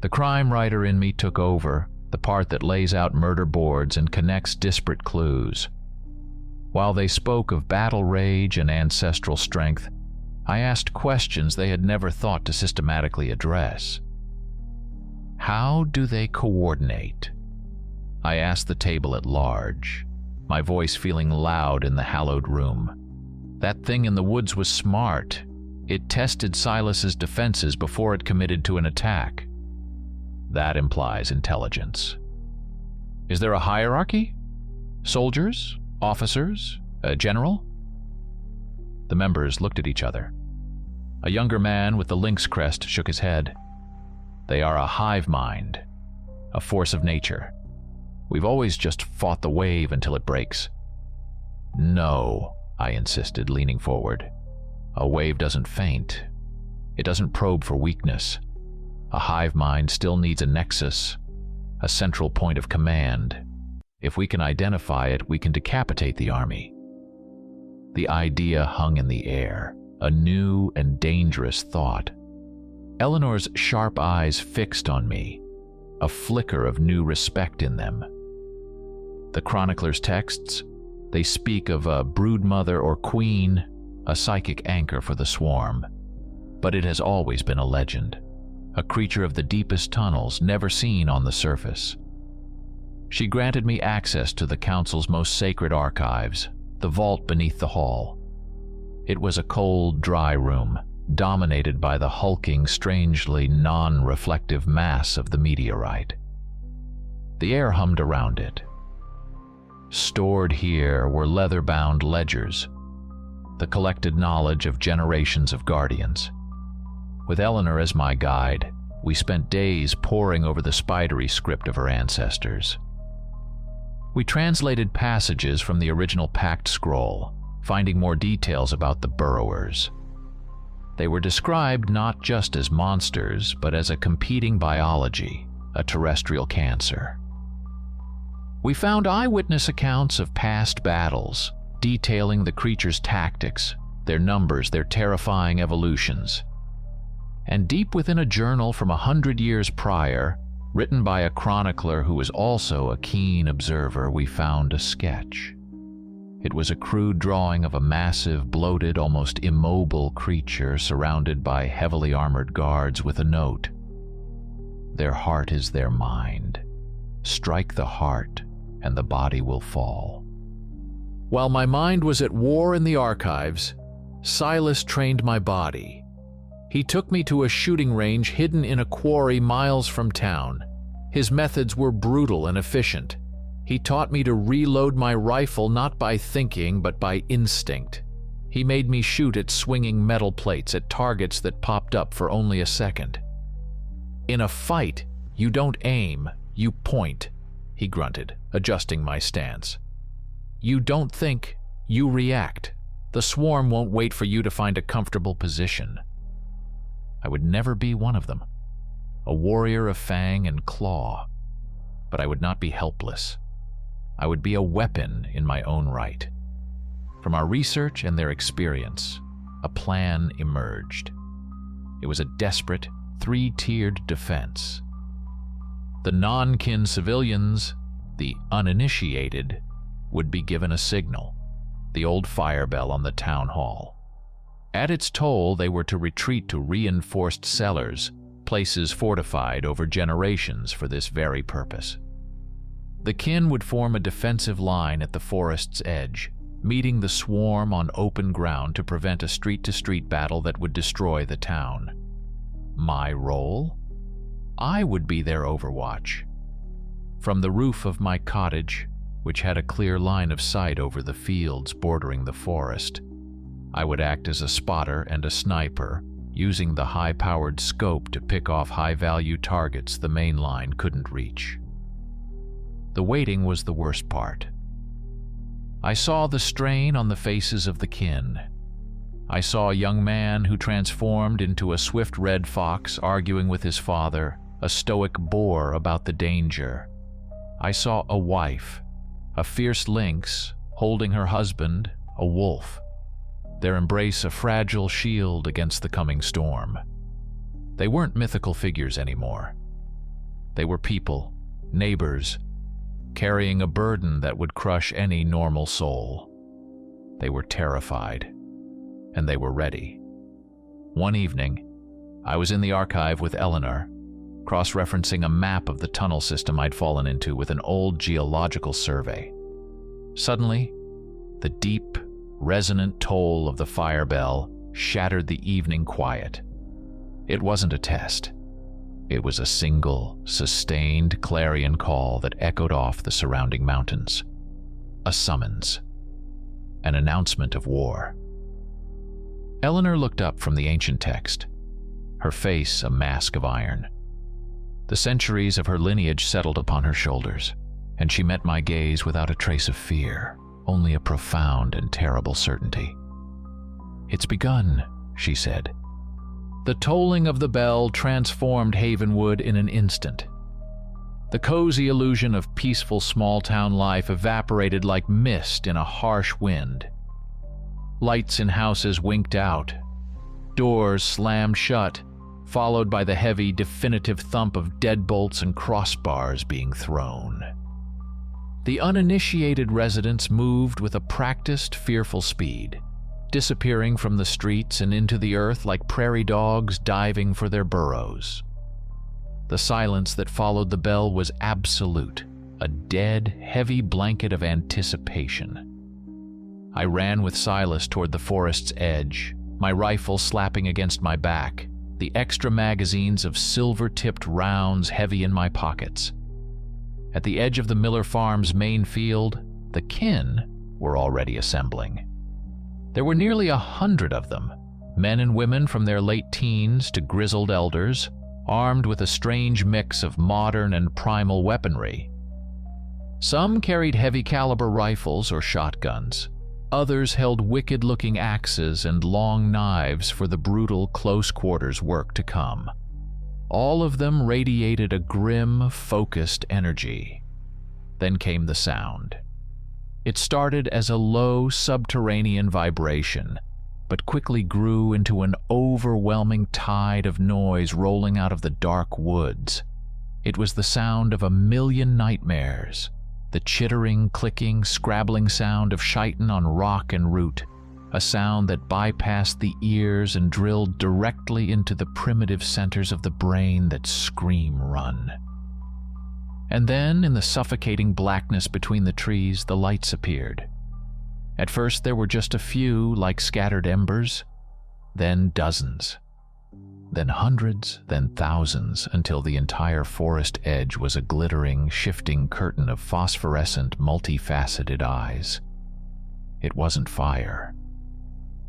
Speaker 1: The crime writer in me took over, the part that lays out murder boards and connects disparate clues. While they spoke of battle rage and ancestral strength, I asked questions they had never thought to systematically address. How do they coordinate? I asked the table at large, my voice feeling loud in the hallowed room. That thing in the woods was smart. It tested Silas's defenses before it committed to an attack. That implies intelligence. Is there a hierarchy? Soldiers? Officers? A general? The members looked at each other. A younger man with the lynx crest shook his head. They are a hive mind, a force of nature. We've always just fought the wave until it breaks. No, I insisted, leaning forward. A wave doesn't faint. It doesn't probe for weakness. A hive mind still needs a nexus, a central point of command. If we can identify it, we can decapitate the army. The idea hung in the air, a new and dangerous thought. Eleanor's sharp eyes fixed on me, a flicker of new respect in them. The chronicler's texts, they speak of a broodmother or queen, a psychic anchor for the swarm. But it has always been a legend, a creature of the deepest tunnels, never seen on the surface. She granted me access to the council's most sacred archives, the vault beneath the hall. It was a cold, dry room, dominated by the hulking, strangely non-reflective mass of the meteorite. The air hummed around it. Stored here were leather-bound ledgers, the collected knowledge of generations of guardians. With Eleanor as my guide, we spent days poring over the spidery script of her ancestors. We translated passages from the original pact scroll, finding more details about the burrowers. They were described not just as monsters, but as a competing biology, a terrestrial cancer. We found eyewitness accounts of past battles, detailing the creatures' tactics, their numbers, their terrifying evolutions. And deep within a journal from 100 years prior, written by a chronicler who was also a keen observer, we found a sketch. It was a crude drawing of a massive, bloated, almost immobile creature surrounded by heavily armored guards with a note. "Their heart is their mind. Strike the heart, and the body will fall." While my mind was at war in the archives, Silas trained my body. He took me to a shooting range hidden in a quarry miles from town. His methods were brutal and efficient. He taught me to reload my rifle not by thinking, but by instinct. He made me shoot at swinging metal plates at targets that popped up for only a second. "In a fight, you don't aim, you point," he grunted, adjusting my stance. "You don't think, you react. The swarm won't wait for you to find a comfortable position." I would never be one of them, a warrior of fang and claw, but I would not be helpless. I would be a weapon in my own right. From our research and their experience, a plan emerged. It was a desperate, three-tiered defense. The non-kin civilians, the uninitiated, would be given a signal, the old fire bell on the town hall. At its toll, they were to retreat to reinforced cellars, places fortified over generations for this very purpose. The kin would form a defensive line at the forest's edge, meeting the swarm on open ground to prevent a street-to-street battle that would destroy the town. My role? I would be their overwatch. From the roof of my cottage, which had a clear line of sight over the fields bordering the forest, I would act as a spotter and a sniper, using the high-powered scope to pick off high-value targets the main line couldn't reach. The waiting was the worst part. I saw the strain on the faces of the kin. I saw a young man who transformed into a swift red fox arguing with his father, a stoic boar about the danger. I saw a wife, a fierce lynx, holding her husband, a wolf. Their embrace a fragile shield against the coming storm. They weren't mythical figures anymore. They were people, neighbors, carrying a burden that would crush any normal soul. They were terrified, and they were ready. One evening, I was in the archive with Eleanor, cross-referencing a map of the tunnel system I'd fallen into with an old geological survey. Suddenly, the deep, resonant toll of the fire bell shattered the evening quiet. It wasn't a test. It was a single, sustained clarion call that echoed off the surrounding mountains. A summons. An announcement of war. Eleanor looked up from the ancient text, her face a mask of iron. The centuries of her lineage settled upon her shoulders, and she met my gaze without a trace of fear, only a profound and terrible certainty. "It's begun," she said. The tolling of the bell transformed Havenwood in an instant. The cozy illusion of peaceful small-town life evaporated like mist in a harsh wind. Lights in houses winked out. Doors slammed shut, followed by the heavy, definitive thump of deadbolts and crossbars being thrown. The uninitiated residents moved with a practiced, fearful speed, disappearing from the streets and into the earth like prairie dogs diving for their burrows. The silence that followed the bell was absolute, a dead, heavy blanket of anticipation. I ran with Silas toward the forest's edge, my rifle slapping against my back, the extra magazines of silver-tipped rounds heavy in my pockets. At the edge of the Miller Farm's main field, the kin were already assembling. There were nearly 100 of them, men and women from their late teens to grizzled elders, armed with a strange mix of modern and primal weaponry. Some carried heavy-caliber rifles or shotguns. Others held wicked-looking axes and long knives for the brutal close-quarters work to come. All of them radiated a grim, focused energy. Then came the sound. It started as a low, subterranean vibration, but quickly grew into an overwhelming tide of noise rolling out of the dark woods. It was the sound of 1,000,000 nightmares, the chittering, clicking, scrabbling sound of chitin on rock and root, a sound that bypassed the ears and drilled directly into the primitive centers of the brain that scream run. And then, in the suffocating blackness between the trees, the lights appeared. At first there were just a few, like scattered embers, then dozens, then hundreds, then thousands, until the entire forest edge was a glittering, shifting curtain of phosphorescent, multifaceted eyes. It wasn't fire.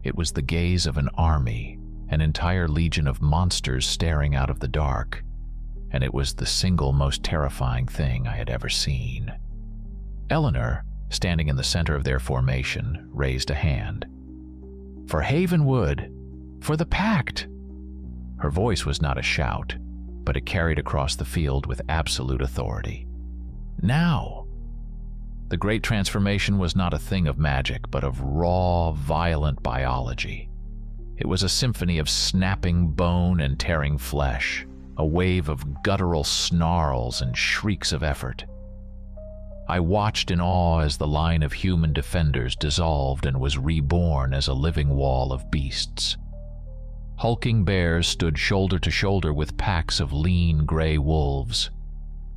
Speaker 1: It was the gaze of an army, an entire legion of monsters staring out of the dark, and it was the single most terrifying thing I had ever seen. Eleanor, standing in the center of their formation, raised a hand. "For Havenwood! For the pact!" Her voice was not a shout, but it carried across the field with absolute authority. Now! The great transformation was not a thing of magic, but of raw, violent biology. It was a symphony of snapping bone and tearing flesh, a wave of guttural snarls and shrieks of effort. I watched in awe as the line of human defenders dissolved and was reborn as a living wall of beasts. Hulking bears stood shoulder to shoulder with packs of lean gray wolves.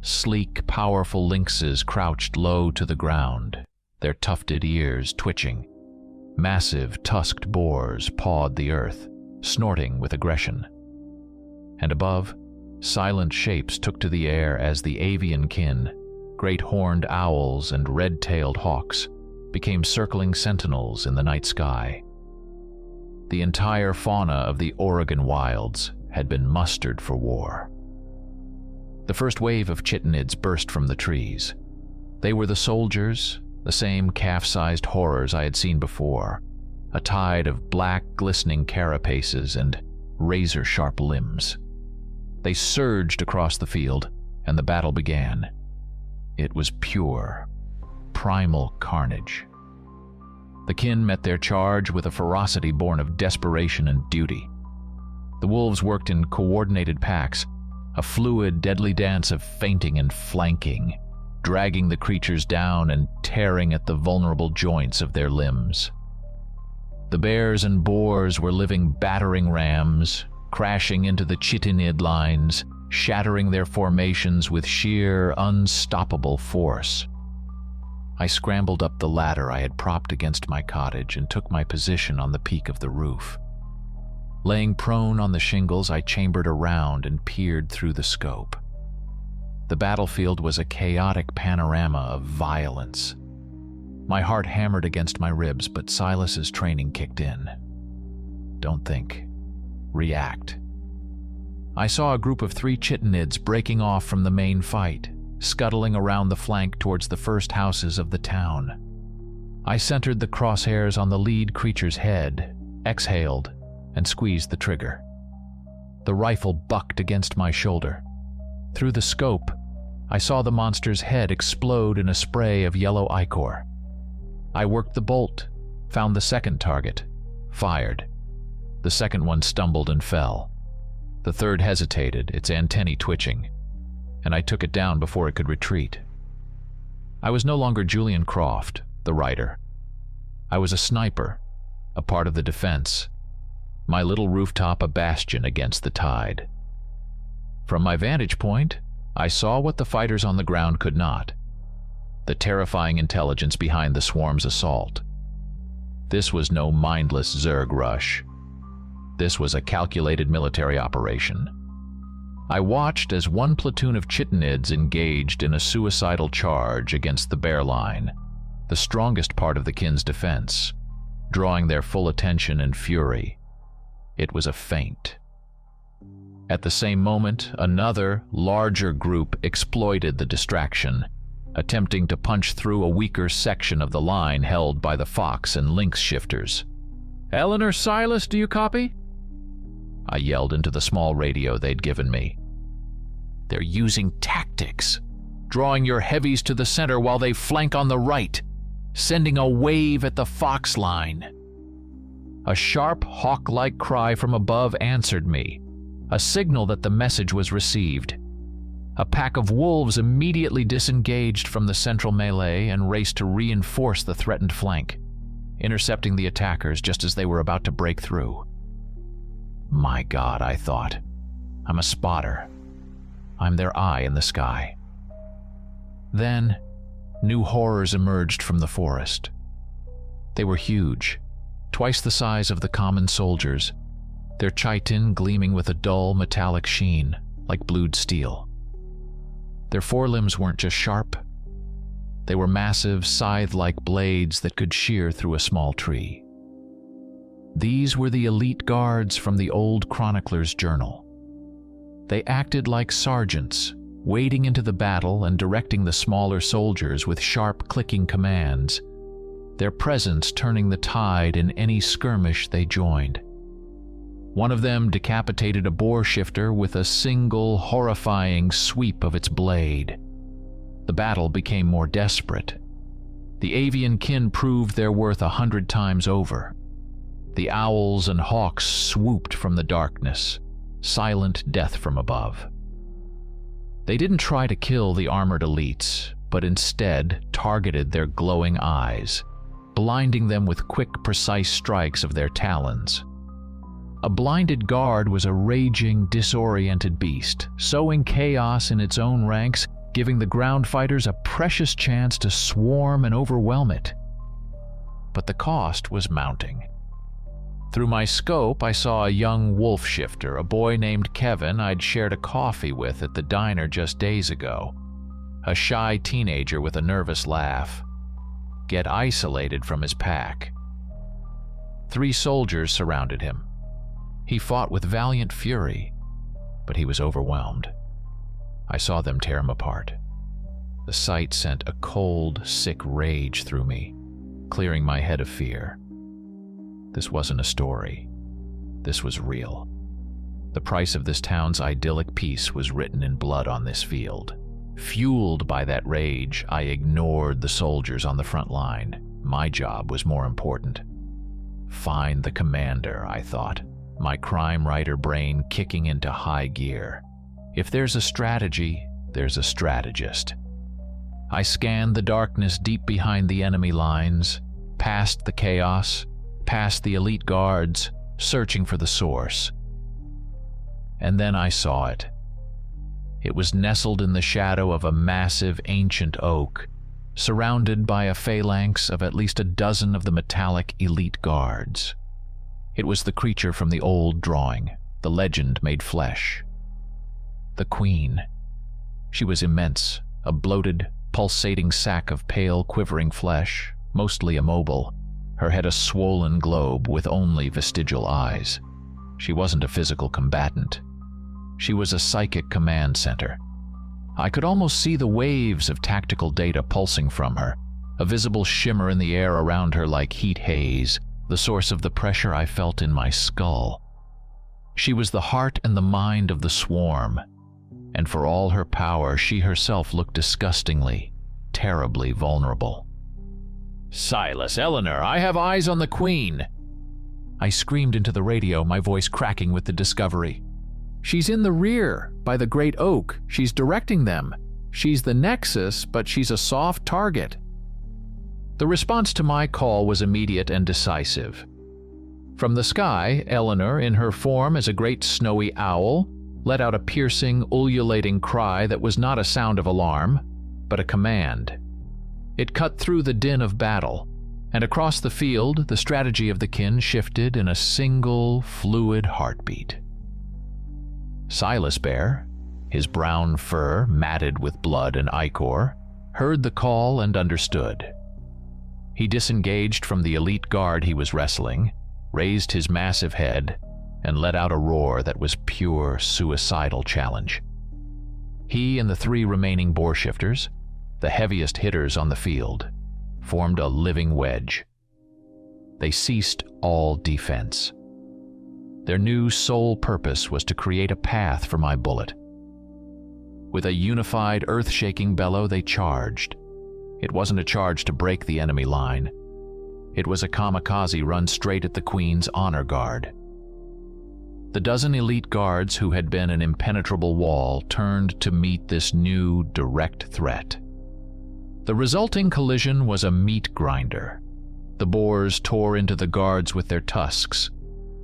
Speaker 1: Sleek, powerful lynxes crouched low to the ground, their tufted ears twitching. Massive, tusked boars pawed the earth, snorting with aggression. And above, silent shapes took to the air as the avian kin, great horned owls and red-tailed hawks, became circling sentinels in the night sky. The entire fauna of the Oregon wilds had been mustered for war. The first wave of chitinids burst from the trees. They were the soldiers, the same calf-sized horrors I had seen before, a tide of black, glistening carapaces and razor-sharp limbs. They surged across the field, and the battle began. It was pure, primal carnage. The kin met their charge with a ferocity born of desperation and duty. The wolves worked in coordinated packs, a fluid, deadly dance of feinting and flanking, dragging the creatures down and tearing at the vulnerable joints of their limbs. The bears and boars were living battering rams, crashing into the chitinid lines, shattering their formations with sheer, unstoppable force. I scrambled up the ladder I had propped against my cottage and took my position on the peak of the roof. Laying prone on the shingles, I chambered around and peered through the scope. The battlefield was a chaotic panorama of violence. My heart hammered against my ribs, but Silas's training kicked in. Don't think. React. I saw a group of 3 chitinids breaking off from the main fight, scuttling around the flank towards the first houses of the town. I centered the crosshairs on the lead creature's head, exhaled, and squeezed the trigger. The rifle bucked against my shoulder. Through the scope, I saw the monster's head explode in a spray of yellow ichor. I worked the bolt, found the second target, fired. The second one stumbled and fell. The third hesitated, its antennae twitching, and I took it down before it could retreat. I was no longer Julian Croft, the writer. I was a sniper, a part of the defense, my little rooftop a bastion against the tide. From my vantage point, I saw what the fighters on the ground could not: the terrifying intelligence behind the swarm's assault. This was no mindless Zerg rush. This was a calculated military operation. I watched as one platoon of chitinids engaged in a suicidal charge against the bear line, the strongest part of the kin's defense. drawing their full attention and fury. It was a feint. At the same moment, another, larger group exploited the distraction, attempting to punch through a weaker section of the line held by the Fox and Lynx shifters. "Eleanor, Silas, do you copy?" I yelled into the small radio they'd given me. "They're using tactics, drawing your heavies to the center while they flank on the right, sending a wave at the Fox line." A sharp, hawk-like cry from above answered me, a signal that the message was received. A pack of wolves immediately disengaged from the central melee and raced to reinforce the threatened flank, intercepting the attackers just as they were about to break through. My God, I thought. I'm a spotter. I'm their eye in the sky. Then, new horrors emerged from the forest. They were huge, twice the size of the common soldiers, their chitin gleaming with a dull metallic sheen, like blued steel. Their forelimbs weren't just sharp. They were massive, scythe-like blades that could shear through a small tree. These were the elite guards from the old chronicler's journal. They acted like sergeants, wading into the battle and directing the smaller soldiers with sharp clicking commands, their presence turning the tide in any skirmish they joined. One of them decapitated a boar shifter with a single, horrifying sweep of its blade. The battle became more desperate. The avian kin proved their worth 100 times over. The owls and hawks swooped from the darkness, silent death from above. They didn't try to kill the armored elites, but instead targeted their glowing eyes, blinding them with quick, precise strikes of their talons. A blinded guard was a raging, disoriented beast, sowing chaos in its own ranks, giving the ground fighters a precious chance to swarm and overwhelm it. But the cost was mounting. Through my scope, I saw a young wolf shifter, a boy named Kevin I'd shared a coffee with at the diner just days ago. A shy teenager with a nervous laugh. Get isolated from his pack. 3 soldiers surrounded him. He fought with valiant fury, but he was overwhelmed. I saw them tear him apart. The sight sent a cold, sick rage through me, clearing my head of fear. This wasn't a story. This was real. The price of this town's idyllic peace was written in blood on this field. Fueled by that rage, I ignored the soldiers on the front line. My job was more important. Find the commander, I thought, my crime writer brain kicking into high gear. If there's a strategy, there's a strategist. I scanned the darkness deep behind the enemy lines, past the chaos, past the elite guards, searching for the source. And then I saw it. It was nestled in the shadow of a massive ancient oak, surrounded by a phalanx of at least a dozen of the metallic elite guards. It was the creature from the old drawing, the legend made flesh. The Queen. She was immense, a bloated, pulsating sack of pale, quivering flesh, mostly immobile, her head a swollen globe with only vestigial eyes. She wasn't a physical combatant. She was a psychic command center. I could almost see the waves of tactical data pulsing from her, a visible shimmer in the air around her like heat haze, the source of the pressure I felt in my skull. She was the heart and the mind of the swarm, and for all her power, she herself looked disgustingly, terribly vulnerable. "Silas, Eleanor, I have eyes on the Queen!" I screamed into the radio, my voice cracking with the discovery. "She's in the rear, by the great oak. She's directing them. She's the nexus, but she's a soft target." The response to my call was immediate and decisive. From the sky, Eleanor, in her form as a great snowy owl, let out a piercing, ululating cry that was not a sound of alarm, but a command. It cut through the din of battle, and across the field, the strategy of the kin shifted in a single, fluid heartbeat. Silas Bear, his brown fur matted with blood and ichor, heard the call and understood. He disengaged from the elite guard he was wrestling, raised his massive head, and let out a roar that was pure suicidal challenge. He and the 3 remaining boar shifters, the heaviest hitters on the field, formed a living wedge. They ceased all defense. Their new sole purpose was to create a path for my bullet. With a unified, earth-shaking bellow, they charged. It wasn't a charge to break the enemy line. It was a kamikaze run straight at the Queen's honor guard. The dozen elite guards who had been an impenetrable wall turned to meet this new, direct threat. The resulting collision was a meat grinder. The boars tore into the guards with their tusks,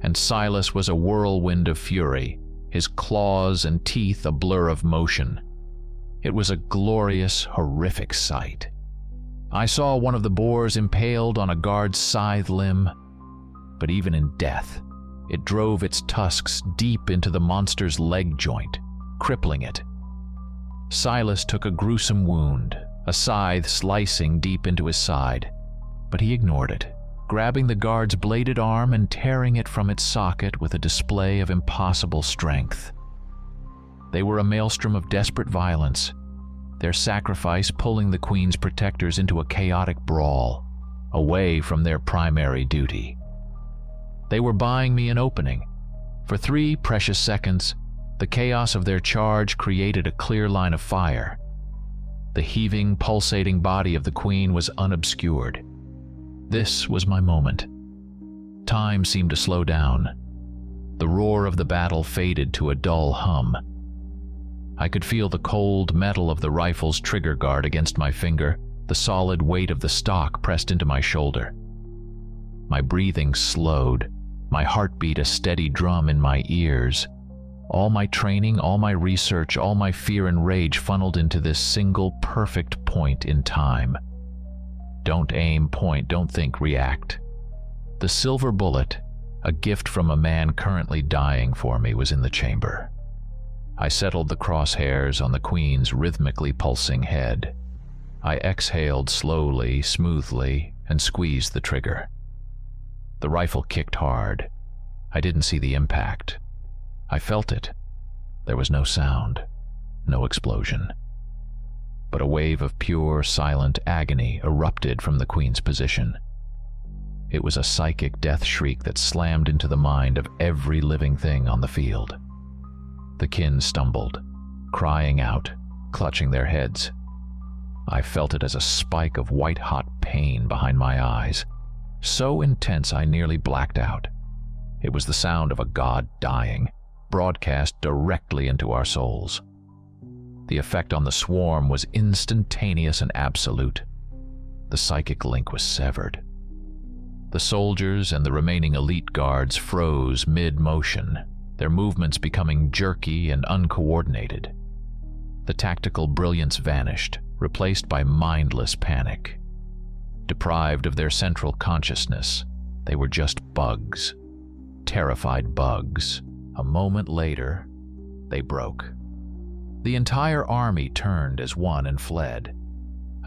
Speaker 1: and Silas was a whirlwind of fury, his claws and teeth a blur of motion. It was a glorious, horrific sight. I saw one of the boars impaled on a guard's scythe limb, but even in death, it drove its tusks deep into the monster's leg joint, crippling it. Silas took a gruesome wound, a scythe slicing deep into his side, but he ignored it, grabbing the guard's bladed arm and tearing it from its socket with a display of impossible strength. They were a maelstrom of desperate violence, their sacrifice pulling the Queen's protectors into a chaotic brawl, away from their primary duty. They were buying me an opening. For 3 precious seconds, the chaos of their charge created a clear line of fire. The heaving, pulsating body of the Queen was unobscured. This was my moment. Time seemed to slow down. The roar of the battle faded to a dull hum. I could feel the cold metal of the rifle's trigger guard against my finger, the solid weight of the stock pressed into my shoulder. My breathing slowed, my heartbeat a steady drum in my ears. All my training, all my research, all my fear and rage funneled into this single perfect point in time. Don't aim, point, don't think, react. The silver bullet, a gift from a man currently dying for me, was in the chamber. I settled the crosshairs on the Queen's rhythmically pulsing head. I exhaled slowly, smoothly, and squeezed the trigger. The rifle kicked hard. I didn't see the impact. I felt it. There was no sound, no explosion. But a wave of pure, silent agony erupted from the Queen's position. It was a psychic death shriek that slammed into the mind of every living thing on the field. The kin stumbled, crying out, clutching their heads. I felt it as a spike of white-hot pain behind my eyes, so intense I nearly blacked out. It was the sound of a god dying, broadcast directly into our souls. The effect on the swarm was instantaneous and absolute. The psychic link was severed. The soldiers and the remaining elite guards froze mid-motion, their movements becoming jerky and uncoordinated. The tactical brilliance vanished, replaced by mindless panic. Deprived of their central consciousness, they were just bugs. Terrified bugs. A moment later, they broke. The entire army turned as one and fled.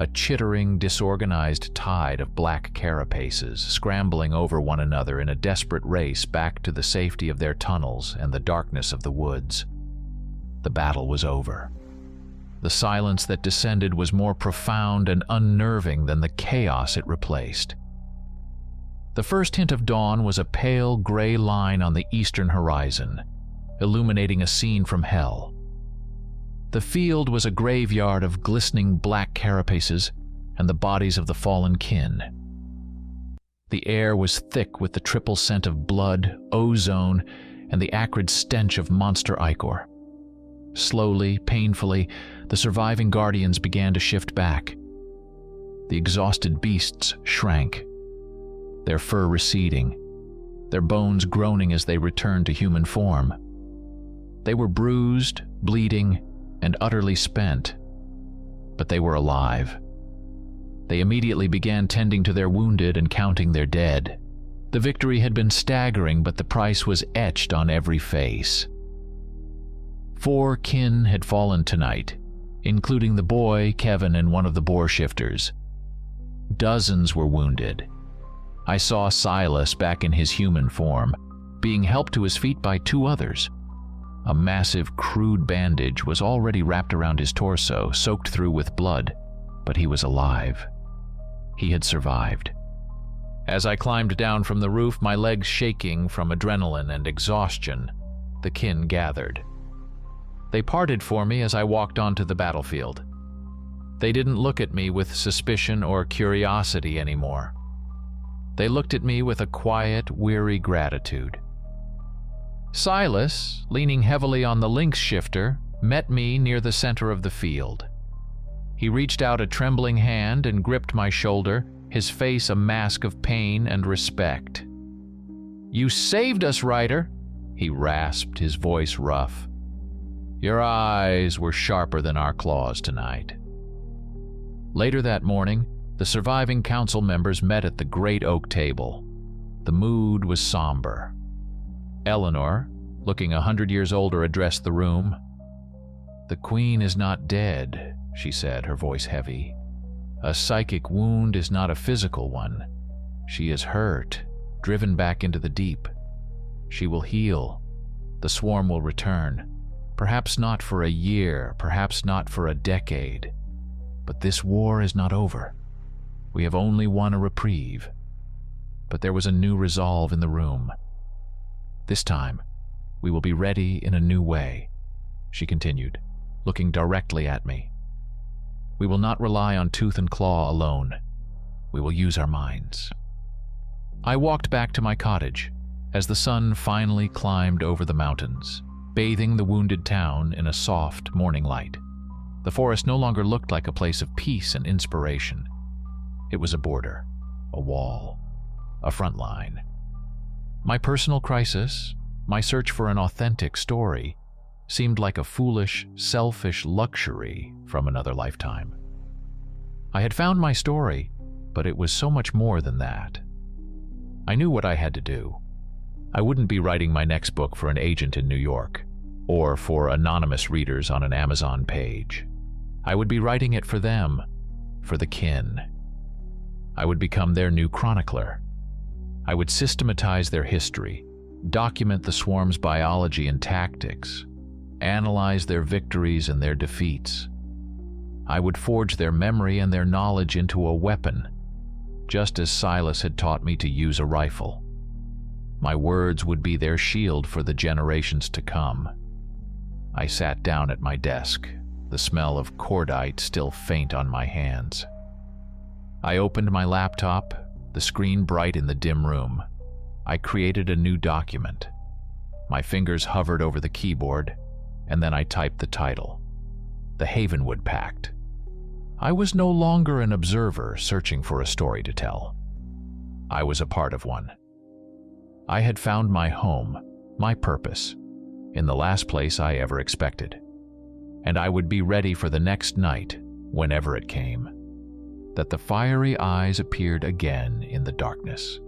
Speaker 1: A chittering, disorganized tide of black carapaces scrambling over one another in a desperate race back to the safety of their tunnels and the darkness of the woods. The battle was over. The silence that descended was more profound and unnerving than the chaos it replaced. The first hint of dawn was a pale gray line on the eastern horizon, illuminating a scene from hell. The field was a graveyard of glistening black carapaces and the bodies of the fallen kin. The air was thick with the triple scent of blood, ozone, and the acrid stench of monster ichor. Slowly, painfully, the surviving guardians began to shift back. The exhausted beasts shrank, their fur receding, their bones groaning as they returned to human form. They were bruised, bleeding, and utterly spent, but they were alive. They immediately began tending to their wounded and counting their dead. The victory had been staggering, but the price was etched on every face. 4 kin had fallen tonight, including the boy, Kevin, and one of the boar shifters. Dozens were wounded. I saw Silas back in his human form, being helped to his feet by 2 others. A massive, crude bandage was already wrapped around his torso, soaked through with blood, but he was alive. He had survived. As I climbed down from the roof, my legs shaking from adrenaline and exhaustion, the kin gathered. They parted for me as I walked onto the battlefield. They didn't look at me with suspicion or curiosity anymore. They looked at me with a quiet, weary gratitude. Silas, leaning heavily on the lynx shifter, met me near the center of the field. He reached out a trembling hand and gripped my shoulder, his face a mask of pain and respect. "You saved us, Ryder," he rasped, his voice rough. "Your eyes were sharper than our claws tonight." Later that morning, the surviving council members met at the great oak table. The mood was somber. Eleanor, looking 100 years older, addressed the room. "The Queen is not dead," she said, her voice heavy. "A psychic wound is not a physical one. She is hurt, driven back into the deep. She will heal. The swarm will return. Perhaps not for a year, perhaps not for a decade. But this war is not over. We have only won a reprieve." But there was a new resolve in the room. "This time, we will be ready in a new way," she continued, looking directly at me. "We will not rely on tooth and claw alone. We will use our minds." I walked back to my cottage as the sun finally climbed over the mountains, bathing the wounded town in a soft morning light. The forest no longer looked like a place of peace and inspiration. It was a border, a wall, a front line. My personal crisis, my search for an authentic story, seemed like a foolish, selfish luxury from another lifetime. I had found my story, but it was so much more than that. I knew what I had to do. I wouldn't be writing my next book for an agent in New York, or for anonymous readers on an Amazon page. I would be writing it for them, for the kin. I would become their new chronicler. I would systematize their history, document the swarm's biology and tactics, analyze their victories and their defeats. I would forge their memory and their knowledge into a weapon, just as Silas had taught me to use a rifle. My words would be their shield for the generations to come. I sat down at my desk, the smell of cordite still faint on my hands. I opened my laptop, the screen bright in the dim room. I created a new document. My fingers hovered over the keyboard, and then I typed the title, The Havenwood Pact. I was no longer an observer searching for a story to tell. I was a part of one. I had found my home, my purpose, in the last place I ever expected. And I would be ready for the next night, whenever it came, that the fiery eyes appeared again in the darkness.